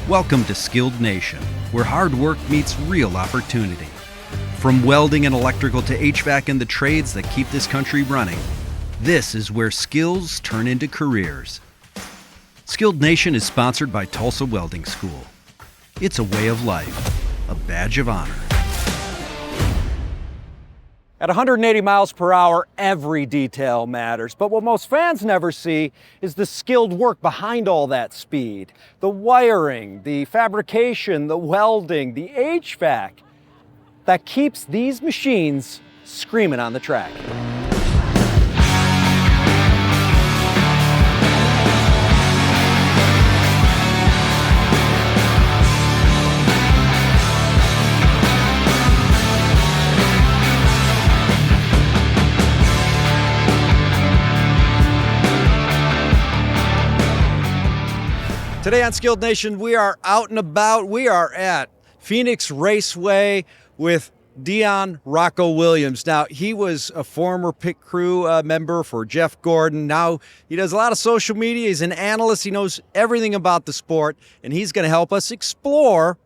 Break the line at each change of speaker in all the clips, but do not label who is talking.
Welcome to Skilled Nation, where hard work meets real opportunity. From welding and electrical to HVAC and the trades that keep this country running, this is where skills turn into careers. Skilled Nation is sponsored by Tulsa Welding School. It's a way of life, a badge of honor.
At 180 miles per hour, every detail matters. But what most fans never see is the skilled work behind all that speed. The wiring, the fabrication, the welding, the HVAC that keeps these machines screaming on the track. Today on Skilled Nation, we are out and about. We are at Phoenix Raceway with Dion Rocco Williams. Now, he was a former pit crew member for Jeff Gordon. Now, he does a lot of social media. He's an analyst. He knows everything about the sport, and he's going to help us explore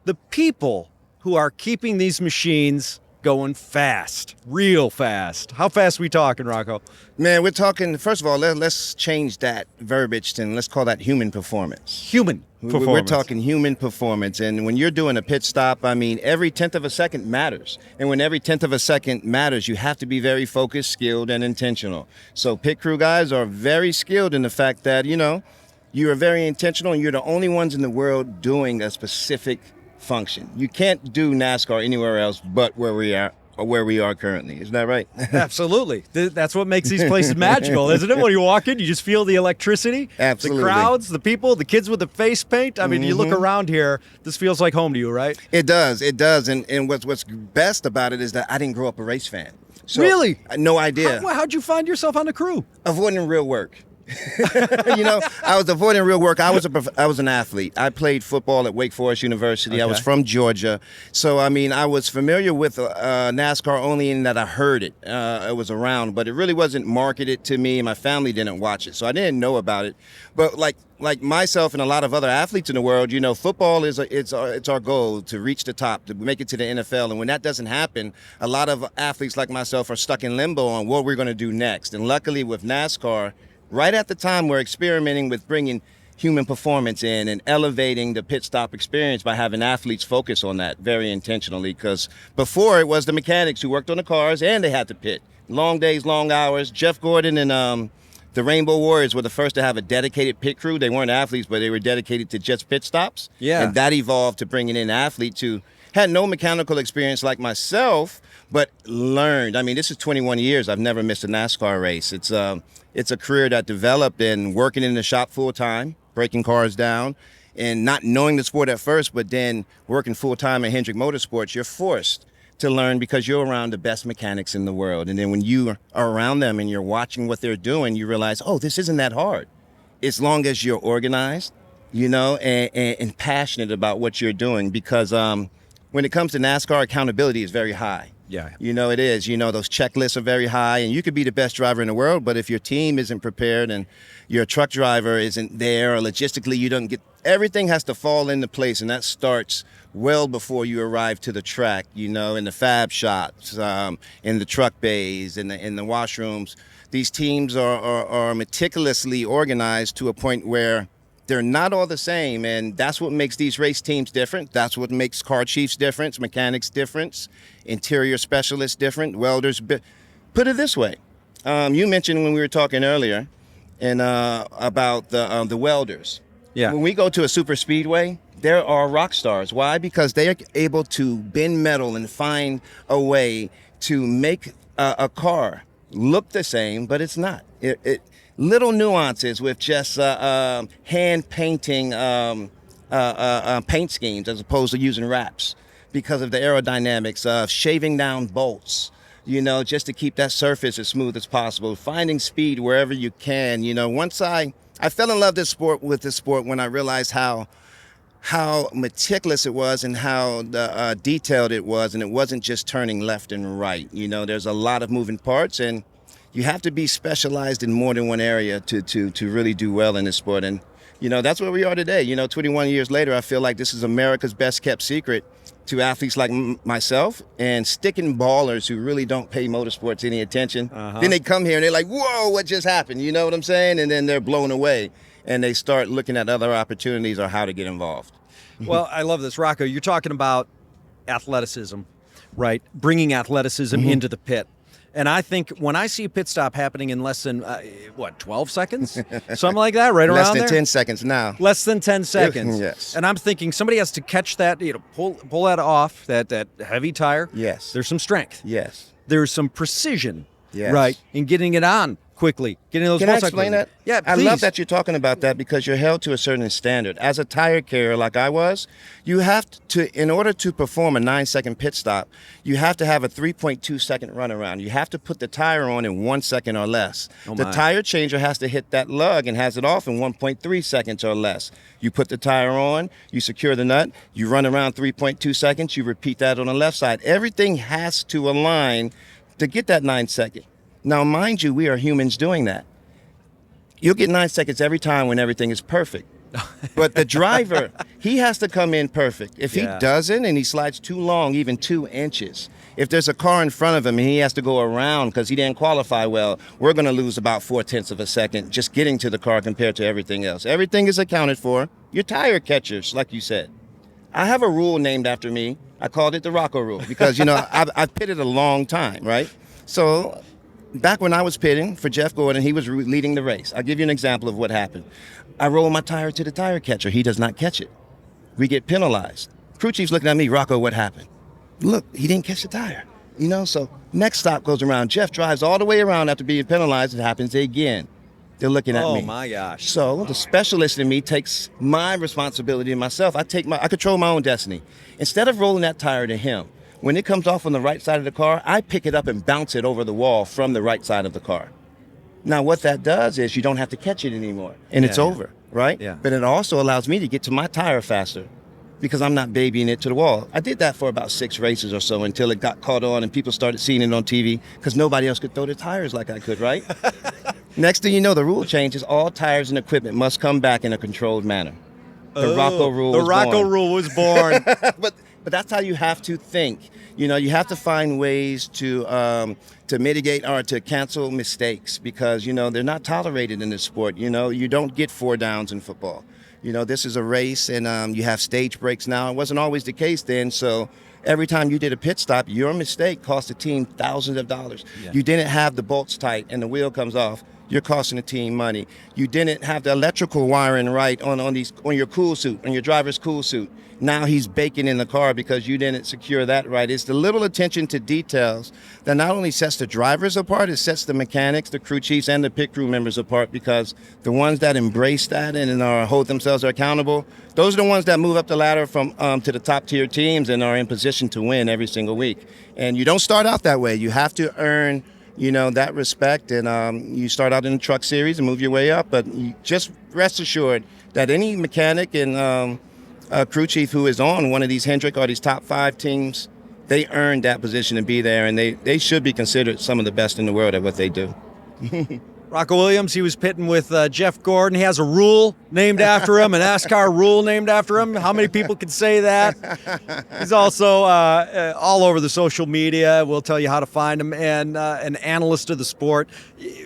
the people who are keeping these machines going fast, real fast. How fast are we talking, Rocco?
Man, we're talking, first of all, let's change that verbiage and let's call that human performance.
Human performance.
We're talking human performance. And when you're doing a pit stop, I mean, every tenth of a second matters. And when every tenth of a second matters, you have to be very focused, skilled, and intentional. So pit crew guys are very skilled in the fact that, you are very intentional and you're the only ones in the world doing a specific function. You can't do NASCAR anywhere else but where we are currently. Isn't that right?
Absolutely. That's what makes these places magical, isn't it? When you walk in, you just feel the electricity.
Absolutely.
The crowds, the people, the kids with the face paint. I mean, You look around here, this feels like home to you, right?
It does. And what's best about it is that I didn't grow up a race fan. So,
really?
No idea.
How'd you find yourself on the crew?
Avoiding real work. I was avoiding real work. I was an athlete. I played football at Wake Forest University.
Okay.
I was from Georgia. So, I was familiar with NASCAR only in that I heard it. It was around, but it really wasn't marketed to me. My family didn't watch it, so I didn't know about it. But like myself and a lot of other athletes in the world, football it's our goal to reach the top, to make it to the NFL. And when that doesn't happen, a lot of athletes like myself are stuck in limbo on what we're going to do next. And luckily with NASCAR, right at the time, we're experimenting with bringing human performance in and elevating the pit stop experience by having athletes focus on that very intentionally. Because before, it was the mechanics who worked on the cars and they had to pit. Long days, long hours. Jeff Gordon and the Rainbow Warriors were the first to have a dedicated pit crew. They weren't athletes, but they were dedicated to just pit stops.
Yeah.
And that evolved to bringing in athletes who had no mechanical experience like myself, but learned. I mean, this is 21 years. I've never missed a NASCAR race. It's a career that developed in working in the shop full time, breaking cars down, and not knowing the sport at first, but then working full time at Hendrick Motorsports. You're forced to learn because you're around the best mechanics in the world. And then when you are around them and you're watching what they're doing, you realize, oh, this isn't that hard. As long as you're organized, and passionate about what you're doing, because when it comes to NASCAR, accountability is very high.
Yeah.
It is. Those checklists are very high, and you could be the best driver in the world, but if your team isn't prepared and your truck driver isn't there, or logistically you don't get, everything has to fall into place, and that starts well before you arrive to the track, in the fab shops, in the truck bays, in the washrooms. These teams are meticulously organized to a point where they're not all the same, and that's what makes these race teams different. That's what makes car chiefs different, mechanics different, interior specialists different, welders. Put it this way. You mentioned when we were talking earlier about the welders.
Yeah.
When we go to a super speedway, there are rock stars. Why? Because they are able to bend metal and find a way to make a car look the same, but it's not. Little nuances with just hand painting paint schemes as opposed to using wraps because of the aerodynamics of shaving down bolts, just to keep that surface as smooth as possible, finding speed wherever you can. Once I fell in love with this sport when I realized how meticulous it was and how detailed it was, and it wasn't just turning left and right. There's a lot of moving parts, and you have to be specialized in more than one area to really do well in this sport. And That's where we are today. 21 years later, I feel like this is America's best kept secret to athletes like myself and sticking ballers who really don't pay motorsports any attention. Then they come here and they're like, whoa, what just happened? You know what I'm saying? And then they're blown away and they start looking at other opportunities or how to get involved.
Well, I love this. Rocco, you're talking about athleticism, right? Bringing athleticism into the pit. And I think when I see a pit stop happening in less than, 12 seconds? Something like that, right around there?
Less than 10 seconds now.
Less than 10 seconds.
Yes.
And I'm thinking somebody has to catch that, pull that off, that heavy tire.
Yes.
There's some strength.
Yes.
There's some precision,
Yes.
right, in getting it on quickly, getting those
Can I
bolts on
explain
quickly.
that?
Yeah,
I
please.
love that you're talking about that because you're held to a certain standard. As a tire carrier like I was, you have to, in order to perform a 9-second pit stop, you have to have a 3.2-second runaround. You have to put the tire on in 1 second or less. The tire changer has to hit that lug and has it off in 1.3 seconds or less. You put the tire on, you secure the nut, you run around 3.2 seconds, you repeat that on the left side. Everything has to align to get that 9 second. Now, mind you, we are humans doing that. You'll get 9 seconds every time when everything is perfect. But the driver, he has to come in perfect. If he doesn't and he slides too long, even 2 inches, if there's a car in front of him and he has to go around because he didn't qualify well, we're going to lose about 0.4 of a second just getting to the car compared to everything else. Everything is accounted for. Your tire catchers, like you said. I have a rule named after me. I called it the Rocco rule because, I've pitted a long time, right? So back when I was pitting for Jeff Gordon, he was leading the race. I'll give you an example of what happened. I roll my tire to the tire catcher. He does not catch it. We get penalized. Crew chief's looking at me, Rocco, what happened? Look, he didn't catch the tire. So next stop goes around. Jeff drives all the way around after being penalized. It happens again. They're looking at me.
Oh, my gosh.
So the specialist in me takes my responsibility myself. I control my own destiny. Instead of rolling that tire to him, when it comes off on the right side of the car, I pick it up and bounce it over the wall from the right side of the car. Now, what that does is you don't have to catch it anymore, and it's over, right?
Yeah.
But it also allows me to get to my tire faster because I'm not babying it to the wall. I did that for about 6 races or so until it got caught on and people started seeing it on TV because nobody else could throw their tires like I could, right? Next thing you know, the rule changes. All tires and equipment must come back in a controlled manner. The Rocco rule was born.
The Rocco rule was born.
But that's how you have to think. You have to find ways to mitigate or to cancel mistakes because, they're not tolerated in this sport. You don't get 4 downs in football. This is a race and you have stage breaks now. It wasn't always the case then. So every time you did a pit stop, your mistake cost the team thousands of dollars. Yeah. You didn't have the bolts tight and the wheel comes off. You're costing the team money. You didn't have the electrical wiring right on your cool suit, on your driver's cool suit. Now he's baking in the car because you didn't secure that right. It's the little attention to details that not only sets the drivers apart, it sets the mechanics, the crew chiefs, and the pit crew members apart because the ones that embrace that and hold themselves accountable, those are the ones that move up the ladder from to the top tier teams and are in position to win every single week. And you don't start out that way. You have to earn that respect, and you start out in the truck series and move your way up. But you just rest assured that any mechanic and crew chief who is on one of these Hendrick or these top 5 teams, they earned that position to be there, and they should be considered some of the best in the world at what they do.
Rocco Williams, he was pitting with Jeff Gordon. He has a rule named after him, an NASCAR rule named after him. How many people can say that? He's also all over the social media. We'll tell you how to find him, and an analyst of the sport.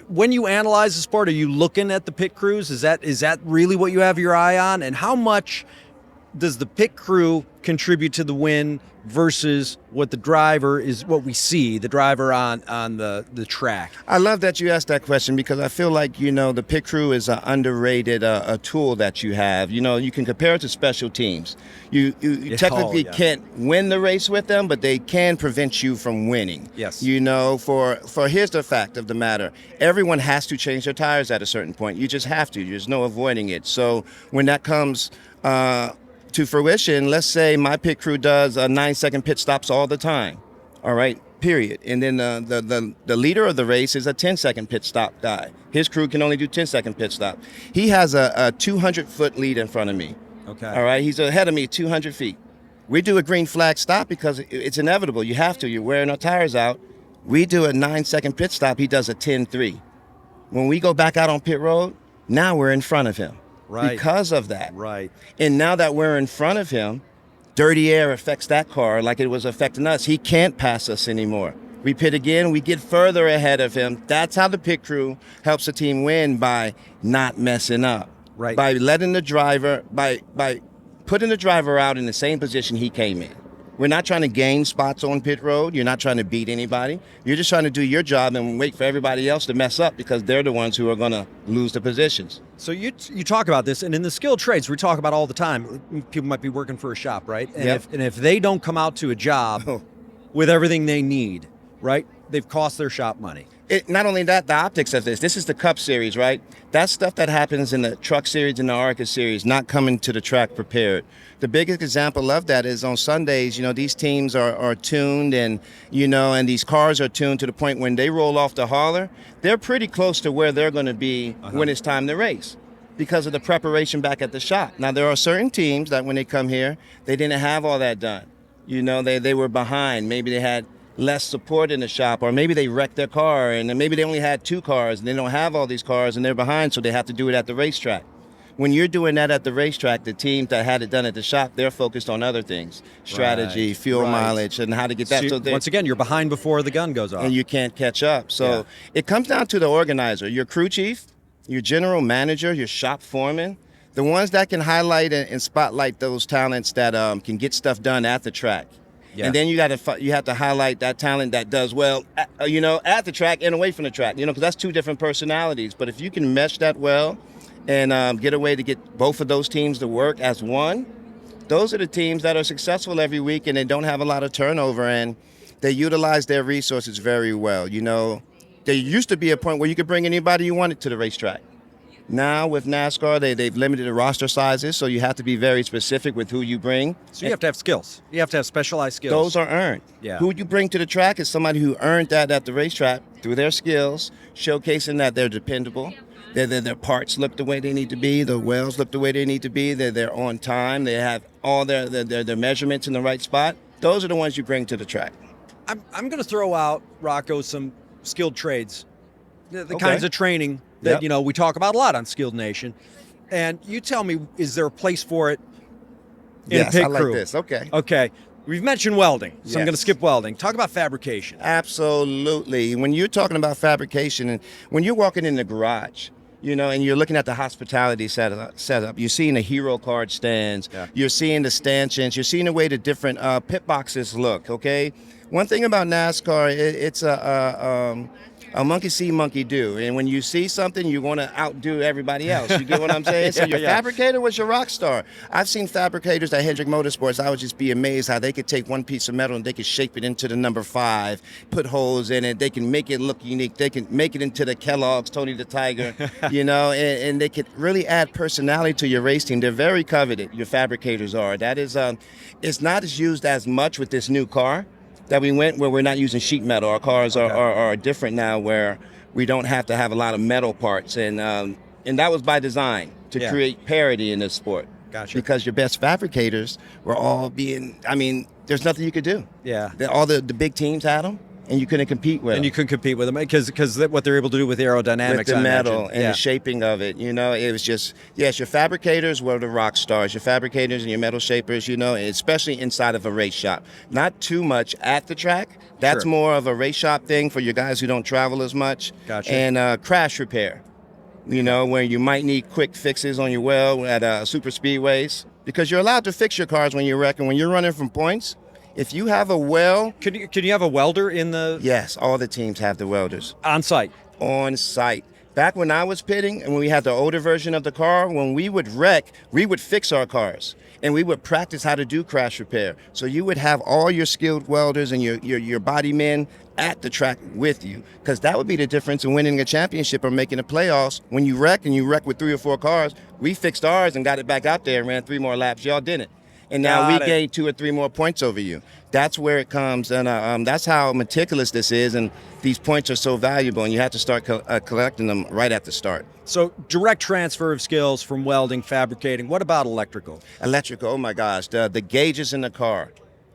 When you analyze the sport, are you looking at the pit crews? Is that really what you have your eye on? And how much does the pit crew contribute to the win versus what the driver is, what we see, the driver on the track?
I love that you asked that question because I feel like, the pit crew is an underrated a tool that you have. You can compare it to special teams. You technically can't win the race with them, but they can prevent you from winning.
Yes.
For here's the fact of the matter. Everyone has to change their tires at a certain point. You just have to. There's no avoiding it. So when that comes to fruition, let's say my pit crew does 9-second pit stops all the time, all right, period. And then the leader of the race is a 10-second pit stop guy. His crew can only do 10-second pit stop. He has a 200-foot lead in front of me.
Okay.
All right, he's ahead of me 200 feet. We do a green flag stop because it's inevitable. You have to. You're wearing our tires out. We do a 9-second pit stop. He does a 10-3. When we go back out on pit road, now we're in front of him. because of that.
Right.
And now that we're in front of him, dirty air affects that car like it was affecting us. He can't pass us anymore. We pit again, we get further ahead of him. That's how the pit crew helps the team win, by not messing up.
Right.
By letting the driver, by putting the driver out in the same position he came in. We're not trying to gain spots on pit road. You're not trying to beat anybody. You're just trying to do your job and wait for everybody else to mess up, because they're the ones who are going to lose the positions.
So you talk about this, and in the skilled trades, we talk about all the time. People might be working for a shop, right? And
Yep.
if they don't come out to a job with everything they need, right, they've cost their shop money.
Not only that, the optics of this is the Cup Series, right? That's stuff that happens in the Truck Series and the ARCA Series, not coming to the track prepared. The biggest example of that is on Sundays, these teams are tuned, and these cars are tuned to the point when they roll off the hauler, they're pretty close to where they're going to be when it's time to race, because of the preparation back at the shop. Now, there are certain teams that when they come here, they didn't have all that done. They were behind. Maybe they had less support in the shop, or maybe they wrecked their car, and then maybe they only had 2 cars and they don't have all these cars and they're behind, so they have to do it at the racetrack. When you're doing that at the racetrack, the teams that had it done at the shop, they're focused on other things, strategy,
Right.
fuel
Right.
mileage, and how to get that.
So once again, you're behind before the gun goes off.
and you can't catch up. So it comes down to the organizer, your crew chief, your general manager, your shop foreman, the ones that can highlight and spotlight those talents that can get stuff done at the track.
Yeah.
And then you have to highlight that talent that does well, at the track and away from the track, because that's 2 different personalities. But if you can mesh that well and get a way to get both of those teams to work as one, those are the teams that are successful every week, and they don't have a lot of turnover, and they utilize their resources very well. There used to be a point where you could bring anybody you wanted to the racetrack. Now with NASCAR, they've limited the roster sizes, so you have to be very specific with who you bring.
So you have to have skills. You have to have specialized skills.
Those are earned.
Yeah.
Who you bring to the track is somebody who earned that at the racetrack through their skills, showcasing that they're dependable. Their parts look the way they need to be. The wells look the way they need to be. They're on time. They have all their measurements in the right spot. Those are the ones you bring to the track.
I'm going to throw out, Rocco, some skilled trades, the
Okay.
kinds of training that
Yep.
we talk about a lot on Skilled Nation. And you tell me, is there a place for it in
Yes,
a pit
I like
crew?
this. Okay.
Okay. We've mentioned welding, so I'm
Yes.
going to skip welding. Talk about fabrication.
Absolutely. When you're talking about fabrication, and when you're walking in the garage, and you're looking at the hospitality setup, you're seeing the hero card stands, you're seeing the stanchions, you're seeing the way the different pit boxes look, okay? One thing about NASCAR, it's a monkey see, monkey do. And when you see something, you want to outdo everybody else. You get what I'm saying? So your fabricator was your rock star. I've seen fabricators at Hendrick Motorsports. I would just be amazed how they could take one piece of metal and they could shape it into the number 5, put holes in it. They can make it look unique. They can make it into the Kellogg's, Tony the Tiger, and they could really add personality to your race team. They're very coveted, your fabricators are. That is, it's not as used as much with this new car that we went, where we're not using sheet metal. Our cars are different now, where we don't have to have a lot of metal parts, and that was by design to create parity in this sport.
Gotcha.
Because your best fabricators were all there's nothing you could do.
Yeah.
All the big teams had them, and you couldn't compete with them.
And you couldn't compete with them because what they're able to do with aerodynamics.
With the
I
metal
imagine.
and the shaping of it, it was just, yes, your fabricators were the rock stars, your fabricators and your metal shapers, especially inside of a race shop. Not too much at the track. That's
Sure.
more of a race shop thing for your guys who don't travel as much.
Gotcha.
And crash repair, where you might need quick fixes on your well at super speedways, because you're allowed to fix your cars when you wreck, and when you're running from points. If you have a well,
Can you have a welder in the
yes, all the teams have the welders
on site?
on site. Back when I was pitting and when we had the older version of the car, when we would wreck, we would fix our cars and we would practice how to do crash repair. So you would have all your skilled welders and your body men at the track with you, because that would be the difference in winning a championship or making the playoffs. When you wreck and you wreck with 3 or 4 cars, we fixed ours and got it back out there and ran 3 more laps. Y'all didn't. And now
Got
we
it.
gained 2 or 3 more points over you. That's where it comes, and that's how meticulous this is, and these points are so valuable, and you have to start collecting them right at the start.
So direct transfer of skills from welding, fabricating. What about electrical?
Electrical, oh my gosh, the gauges in the car,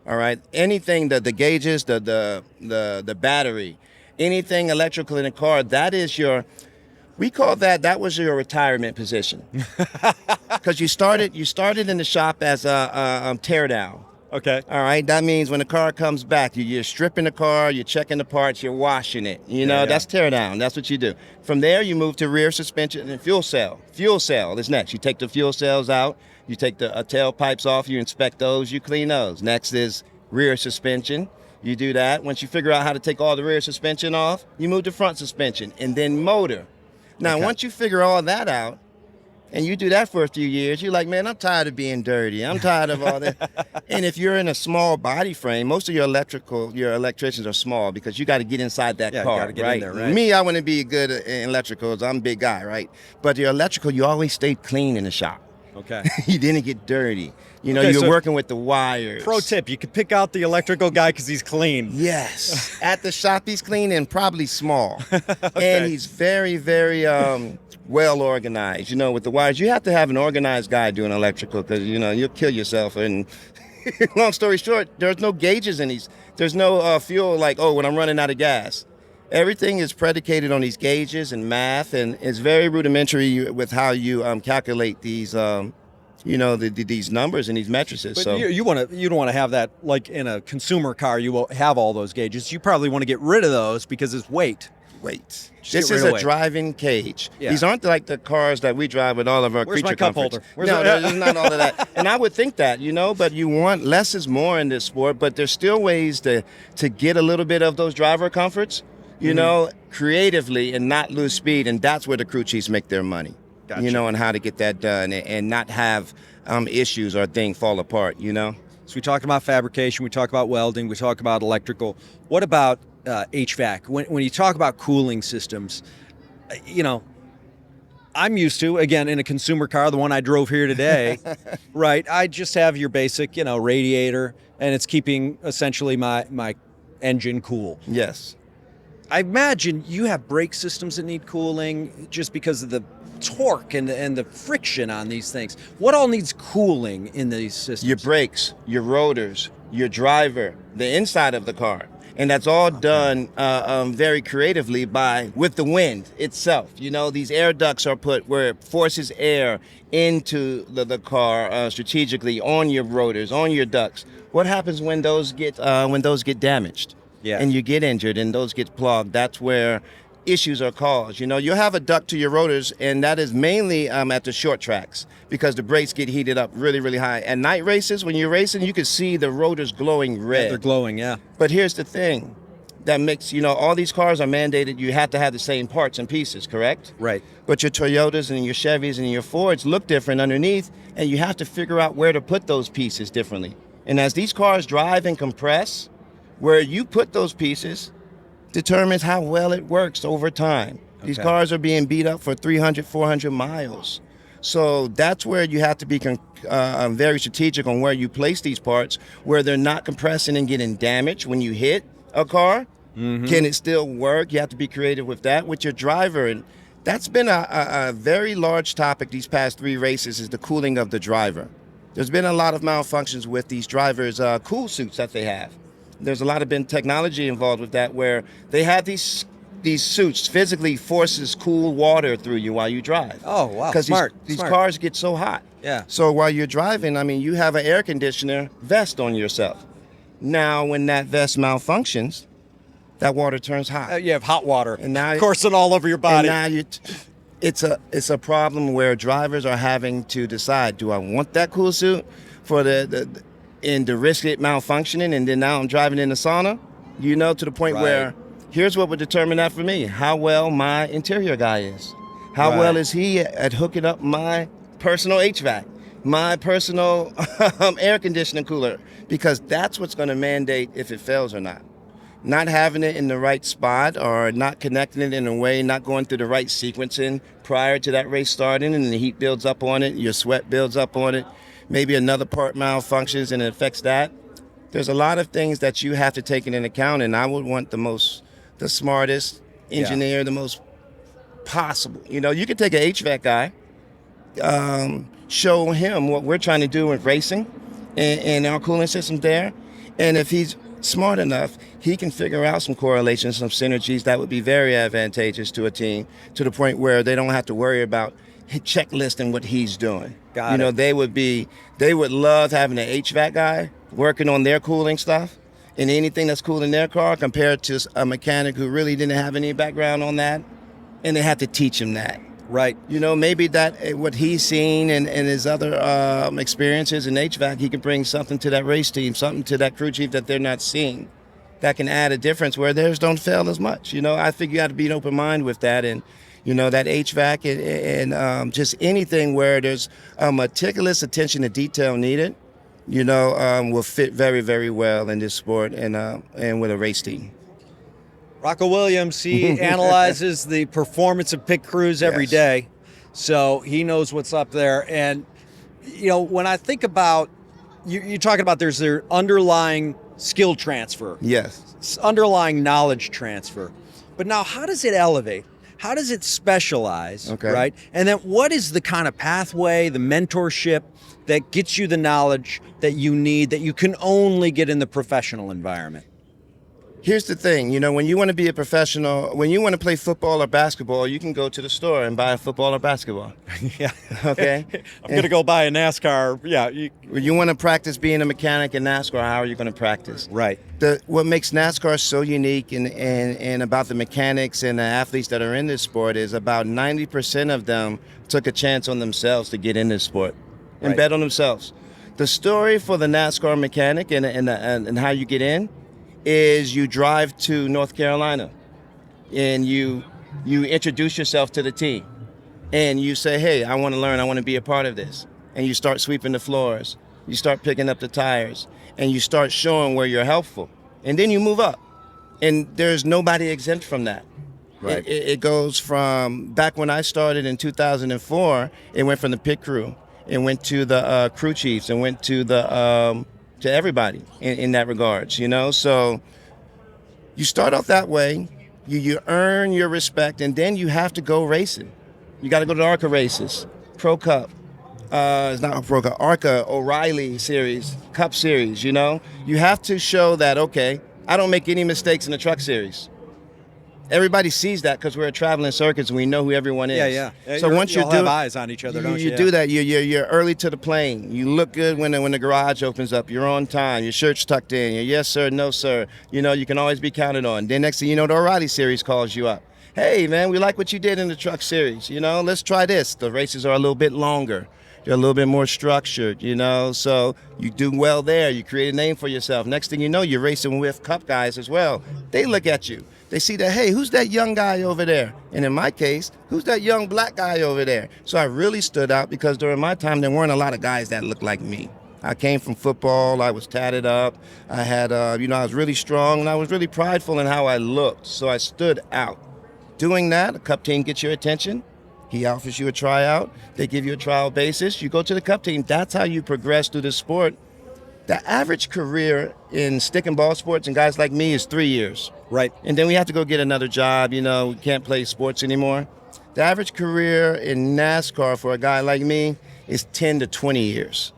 all right? Anything, the gauges, the battery, anything electrical in the car, that is your We call that was your retirement position. Because you started in the shop as a tear down.
Okay.
All right, that means when the car comes back, you're stripping the car, you're checking the parts, you're washing it. That's tear down. That's what you do. From there, you move to rear suspension and fuel cell. Fuel cell is next. You take the fuel cells out, you take the tailpipes off, you inspect those, you clean those. Next is rear suspension. You do that. Once you figure out how to take all the rear suspension off, you move to front suspension and then motor. Now, once you figure all that out, and you do that for a few years, you're like, man, I'm tired of being dirty. I'm tired of all that. And if you're in a small body frame, most of your electricians are small because you got to get inside that car,
you gotta get
right?
in there, right?
Me, I wouldn't be good in electricals. I'm a big guy, right? But your electrical, you always stayed clean in the shop.
Okay.
You didn't get dirty.
Okay,
you're
so
working with the wires.
Pro tip, you could pick out the electrical guy because he's clean.
Yes. At the shop, he's clean and probably small. And he's very, very well organized. With the wires. You have to have an organized guy doing electrical because, you'll kill yourself. And long story short, there's no gauges in these. There's no fuel like, when I'm running out of gas. Everything is predicated on these gauges and math, and it's very rudimentary with how you calculate these these numbers and these matrices.
But
so
you don't want to have that like in a consumer car. You will have all those gauges. You probably want to get rid of those because it's weight.
Wait.
Just
This
get rid
is
of
a
weight.
driving cage.
Yeah.
These aren't like the cars that we drive with all of our
Where's
creature
my cup
comforts.
holder?
No, there's not all of that. And I would think that, but you want less is more in this sport, but there's still ways to get a little bit of those driver comforts, creatively and not lose speed. And that's where the crew chiefs make their money,
Gotcha.
and how to get that done and not have issues or things fall apart,
So we talked about fabrication, we talked about welding, we talked about electrical. What about HVAC? When you talk about cooling systems, I'm used to, again, in a consumer car, the one I drove here today, right? I just have your basic, radiator, and it's keeping essentially my engine cool.
Yes.
I imagine you have brake systems that need cooling just because of the torque and the friction on these things. What all needs cooling in these systems?
Your brakes, your rotors, your driver, the inside of the car. And that's all done very creatively with the wind itself. These air ducts are put where it forces air into the car strategically on your rotors, on your ducts. What happens when those get damaged?
Yeah.
And you get injured and those get plugged? That's where issues are caused. You'll have a duct to your rotors, and that is mainly at the short tracks because the brakes get heated up really, really high. At night races, when you're racing, you can see the rotors glowing red.
Yeah, they're glowing, yeah.
But here's the thing that makes, all these cars are mandated, you have to have the same parts and pieces, correct?
Right.
But your Toyotas and your Chevys and your Fords look different underneath, and you have to figure out where to put those pieces differently. And as these cars drive and compress, where you put those pieces determines how well it works over time. These cars are being beat up for 300, 400 miles. So that's where you have to be very strategic on where you place these parts, where they're not compressing and getting damaged when you hit a car. Mm-hmm. Can it still work? You have to be creative with that, with your driver. And that's been a very large topic these past 3 races, is the cooling of the driver. There's been a lot of malfunctions with these drivers' cool suits that they have. There's a lot of been technology involved with that, where they have these suits physically forces cool water through you while you drive.
Oh, wow.
Because
Smart.
these cars get so hot.
Yeah.
So while you're driving, you have an air conditioner vest on yourself. Now, when that vest malfunctions, that water turns hot.
You have hot water
And now
coursing all over your body.
And now it's a problem where drivers are having to decide: do I want that cool suit and to risk it malfunctioning, and then now I'm driving in the sauna? To the point
Right.
where here's what would determine that for me: how well my interior guy is, how well is he at hooking up my personal HVAC, my personal air conditioning cooler, because that's what's going to mandate if it fails or not. Not having it in the right spot, or not connecting it in a way, not going through the right sequencing prior to that race starting, and the heat builds up on it, your sweat builds up on it, maybe another part malfunctions and it affects that. There's a lot of things that you have to take into account, and I would want the smartest engineer, the most possible. You could take an HVAC guy, show him what we're trying to do with racing and our cooling systems there, and if he's smart enough, he can figure out some correlations, some synergies that would be very advantageous to a team, to the point where they don't have to worry about checklisting what he's doing.
Got it.
They would love having an HVAC guy working on their cooling stuff and anything that's cooling their car, compared to a mechanic who really didn't have any background on that, and they have to teach him that.
Right.
Maybe that what he's seen and his other experiences in HVAC, he can bring something to that race team, something to that crew chief that they're not seeing, that can add a difference where theirs don't fail as much. I think you got to be an open mind with that, and that HVAC and just anything where there's meticulous attention to detail needed, will fit very, very well in this sport and with a race team.
Rocco Williams, he analyzes the performance of pit crews every day, so he knows what's up there. And, when I think about, you're talking about there's their underlying skill transfer.
Yes.
Underlying knowledge transfer. But now how does it elevate? How does it specialize, right? And then what is the kind of pathway, the mentorship that gets you the knowledge that you need, that you can only get in the professional environment?
Here's the thing, when you want to be a professional, when you want to play football or basketball, you can go to the store and buy a football or basketball.
Yeah.
Okay?
I'm going to go buy a NASCAR. Yeah.
You want to practice being a mechanic in NASCAR, how are you going to practice?
Right.
What makes NASCAR so unique and about the mechanics and the athletes that are in this sport is about 90% of them took a chance on themselves to get in this sport and bet on themselves. The story for the NASCAR mechanic and how you get in is you drive to North Carolina and you introduce yourself to the team and you say, hey, I want to learn, I want to be a part of this. And you start sweeping the floors, you start picking up the tires, and you start showing where you're helpful. And then you move up. And there's nobody exempt from that. Right. It goes from back when I started in 2004, it went from the pit crew, it went to the crew chiefs, and went to the to everybody in that regards, So you start off that way, you earn your respect, and then you have to go racing. You got to go to ARCA races, Pro Cup. It's not a Pro Cup, ARCA, O'Reilly Series, Cup Series, You have to show that, okay, I don't make any mistakes in the truck series. Everybody sees that because we're at traveling circuits and we know who everyone is.
Yeah.
So once you
have eyes on each other, don't you?
You do that. You're early to the plane. You look good when the garage opens up. You're on time. Your shirt's tucked in. You're yes sir, no sir. You can always be counted on. Then next thing you know, the O'Reilly Series calls you up. Hey man, we like what you did in the truck series. Let's try this. The races are a little bit longer. They're a little bit more structured. So you do well there. You create a name for yourself. Next thing you know, you're racing with Cup guys as well. They look at you. They see that, hey, who's that young guy over there? And in my case, who's that young black guy over there? So I really stood out because during my time, there weren't a lot of guys that looked like me. I came from football. I was tatted up. I had, I was really strong, and I was really prideful in how I looked. So I stood out. Doing that, a Cup team gets your attention. He offers you a tryout. They give you a trial basis. You go to the Cup team. That's how you progress through the sport. The average career in stick and ball sports and guys like me is 3 years.
Right.
And then we have to go get another job. We can't play sports anymore. The average career in NASCAR for a guy like me is 10 to 20 years.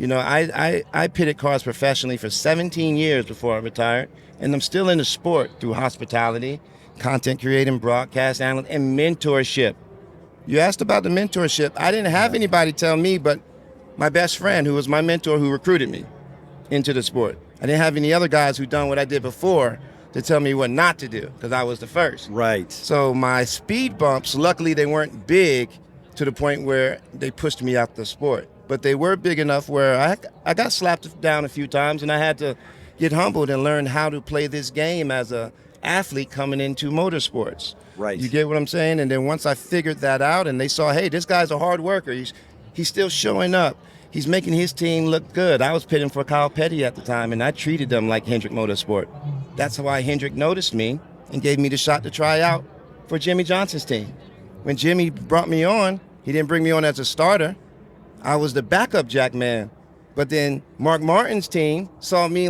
I pitted cars professionally for 17 years before I retired, and I'm still in the sport through hospitality, content creating, broadcast analyst, and mentorship. You asked about the mentorship. I didn't have anybody tell me but my best friend, who was my mentor, who recruited me into the sport. I didn't have any other guys who done what I did before to tell me what not to do, because I was the first.
Right.
So my speed bumps, luckily they weren't big to the point where they pushed me out the sport. But they were big enough where I got slapped down a few times, and I had to get humbled and learn how to play this game as a athlete coming into motorsports.
Right.
You get what I'm saying? And then once I figured that out and they saw, hey, this guy's a hard worker. He's still showing up. He's making his team look good. I was pitting for Kyle Petty at the time, and I treated them like Hendrick Motorsport. That's why Hendrick noticed me and gave me the shot to try out for Jimmy Johnson's team. When Jimmy brought me on, he didn't bring me on as a starter. I was the backup jack man. But then Mark Martin's team saw me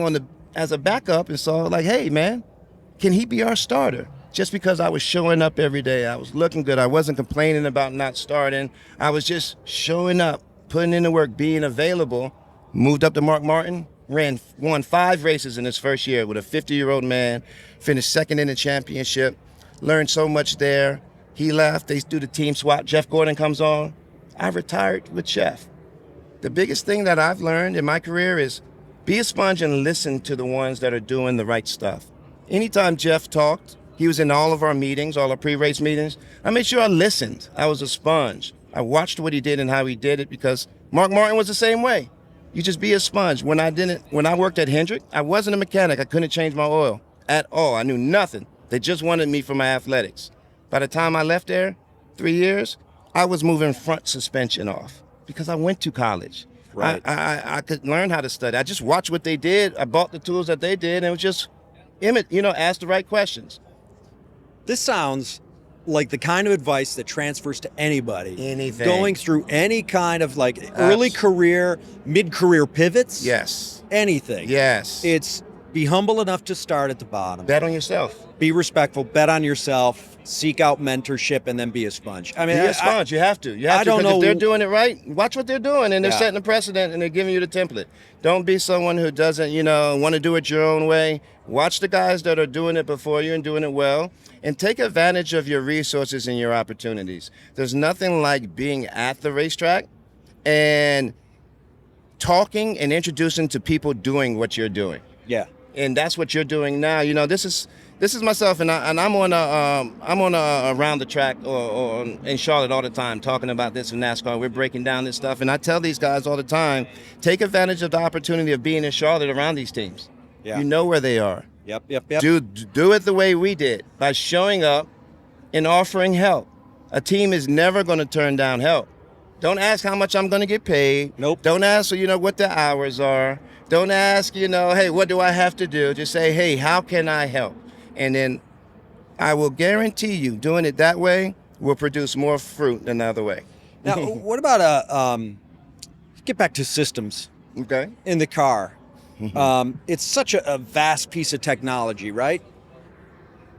as a backup and saw like, hey, man, can he be our starter? Just because I was showing up every day. I was looking good. I wasn't complaining about not starting. I was just showing up, putting in the work, being available. Moved up to Mark Martin, won 5 races in his first year with a 50-year-old man, finished second in the championship, learned so much there. He left, they do the team swap, Jeff Gordon comes on. I retired with Jeff. The biggest thing that I've learned in my career is be a sponge and listen to the ones that are doing the right stuff. Anytime Jeff talked, he was in all of our meetings, all our pre-race meetings. I made sure I listened. I was a sponge. I watched what he did and how he did it because Mark Martin was the same way. You just be a sponge. When I worked at Hendrick, I wasn't a mechanic. I couldn't change my oil at all. I knew nothing. They just wanted me for my athletics. By the time I left there, 3 years, I was moving front suspension off because I went to college.
Right.
I could learn how to study. I just watched what they did. I bought the tools that they did and it was just ask the right questions.
This sounds like the kind of advice that transfers to anybody.
Anything.
Going through any kind of early career, mid-career pivots.
Yes.
Anything.
Yes.
It's be humble enough to start at the bottom.
Bet on yourself.
Be respectful, bet on yourself, seek out mentorship, and then be a sponge. I mean,
be a sponge. You have to. You have
I
to,
don't know.
If they're doing it right, watch what they're doing, and they're
Yeah.
setting a precedent, and they're giving you the template. Don't be someone who doesn't, want to do it your own way. Watch the guys that are doing it before you and doing it well, and take advantage of your resources and your opportunities. There's nothing like being at the racetrack and talking and introducing to people doing what you're doing.
Yeah.
And that's what you're doing now. This is myself, and I'm on around the track or in Charlotte all the time talking about this in NASCAR. We're breaking down this stuff, and I tell these guys all the time, take advantage of the opportunity of being in Charlotte around these teams.
Yeah.
You know where they are.
Yep.
Do it the way we did, by showing up and offering help. A team is never going to turn down help. Don't ask how much I'm going to get paid.
Nope.
Don't ask, what the hours are. Don't ask, hey, what do I have to do? Just say, hey, how can I help? And then I will guarantee you doing it that way will produce more fruit than the other way.
Now, what about get back to systems
Okay.
in the car? It's such a vast piece of technology, right?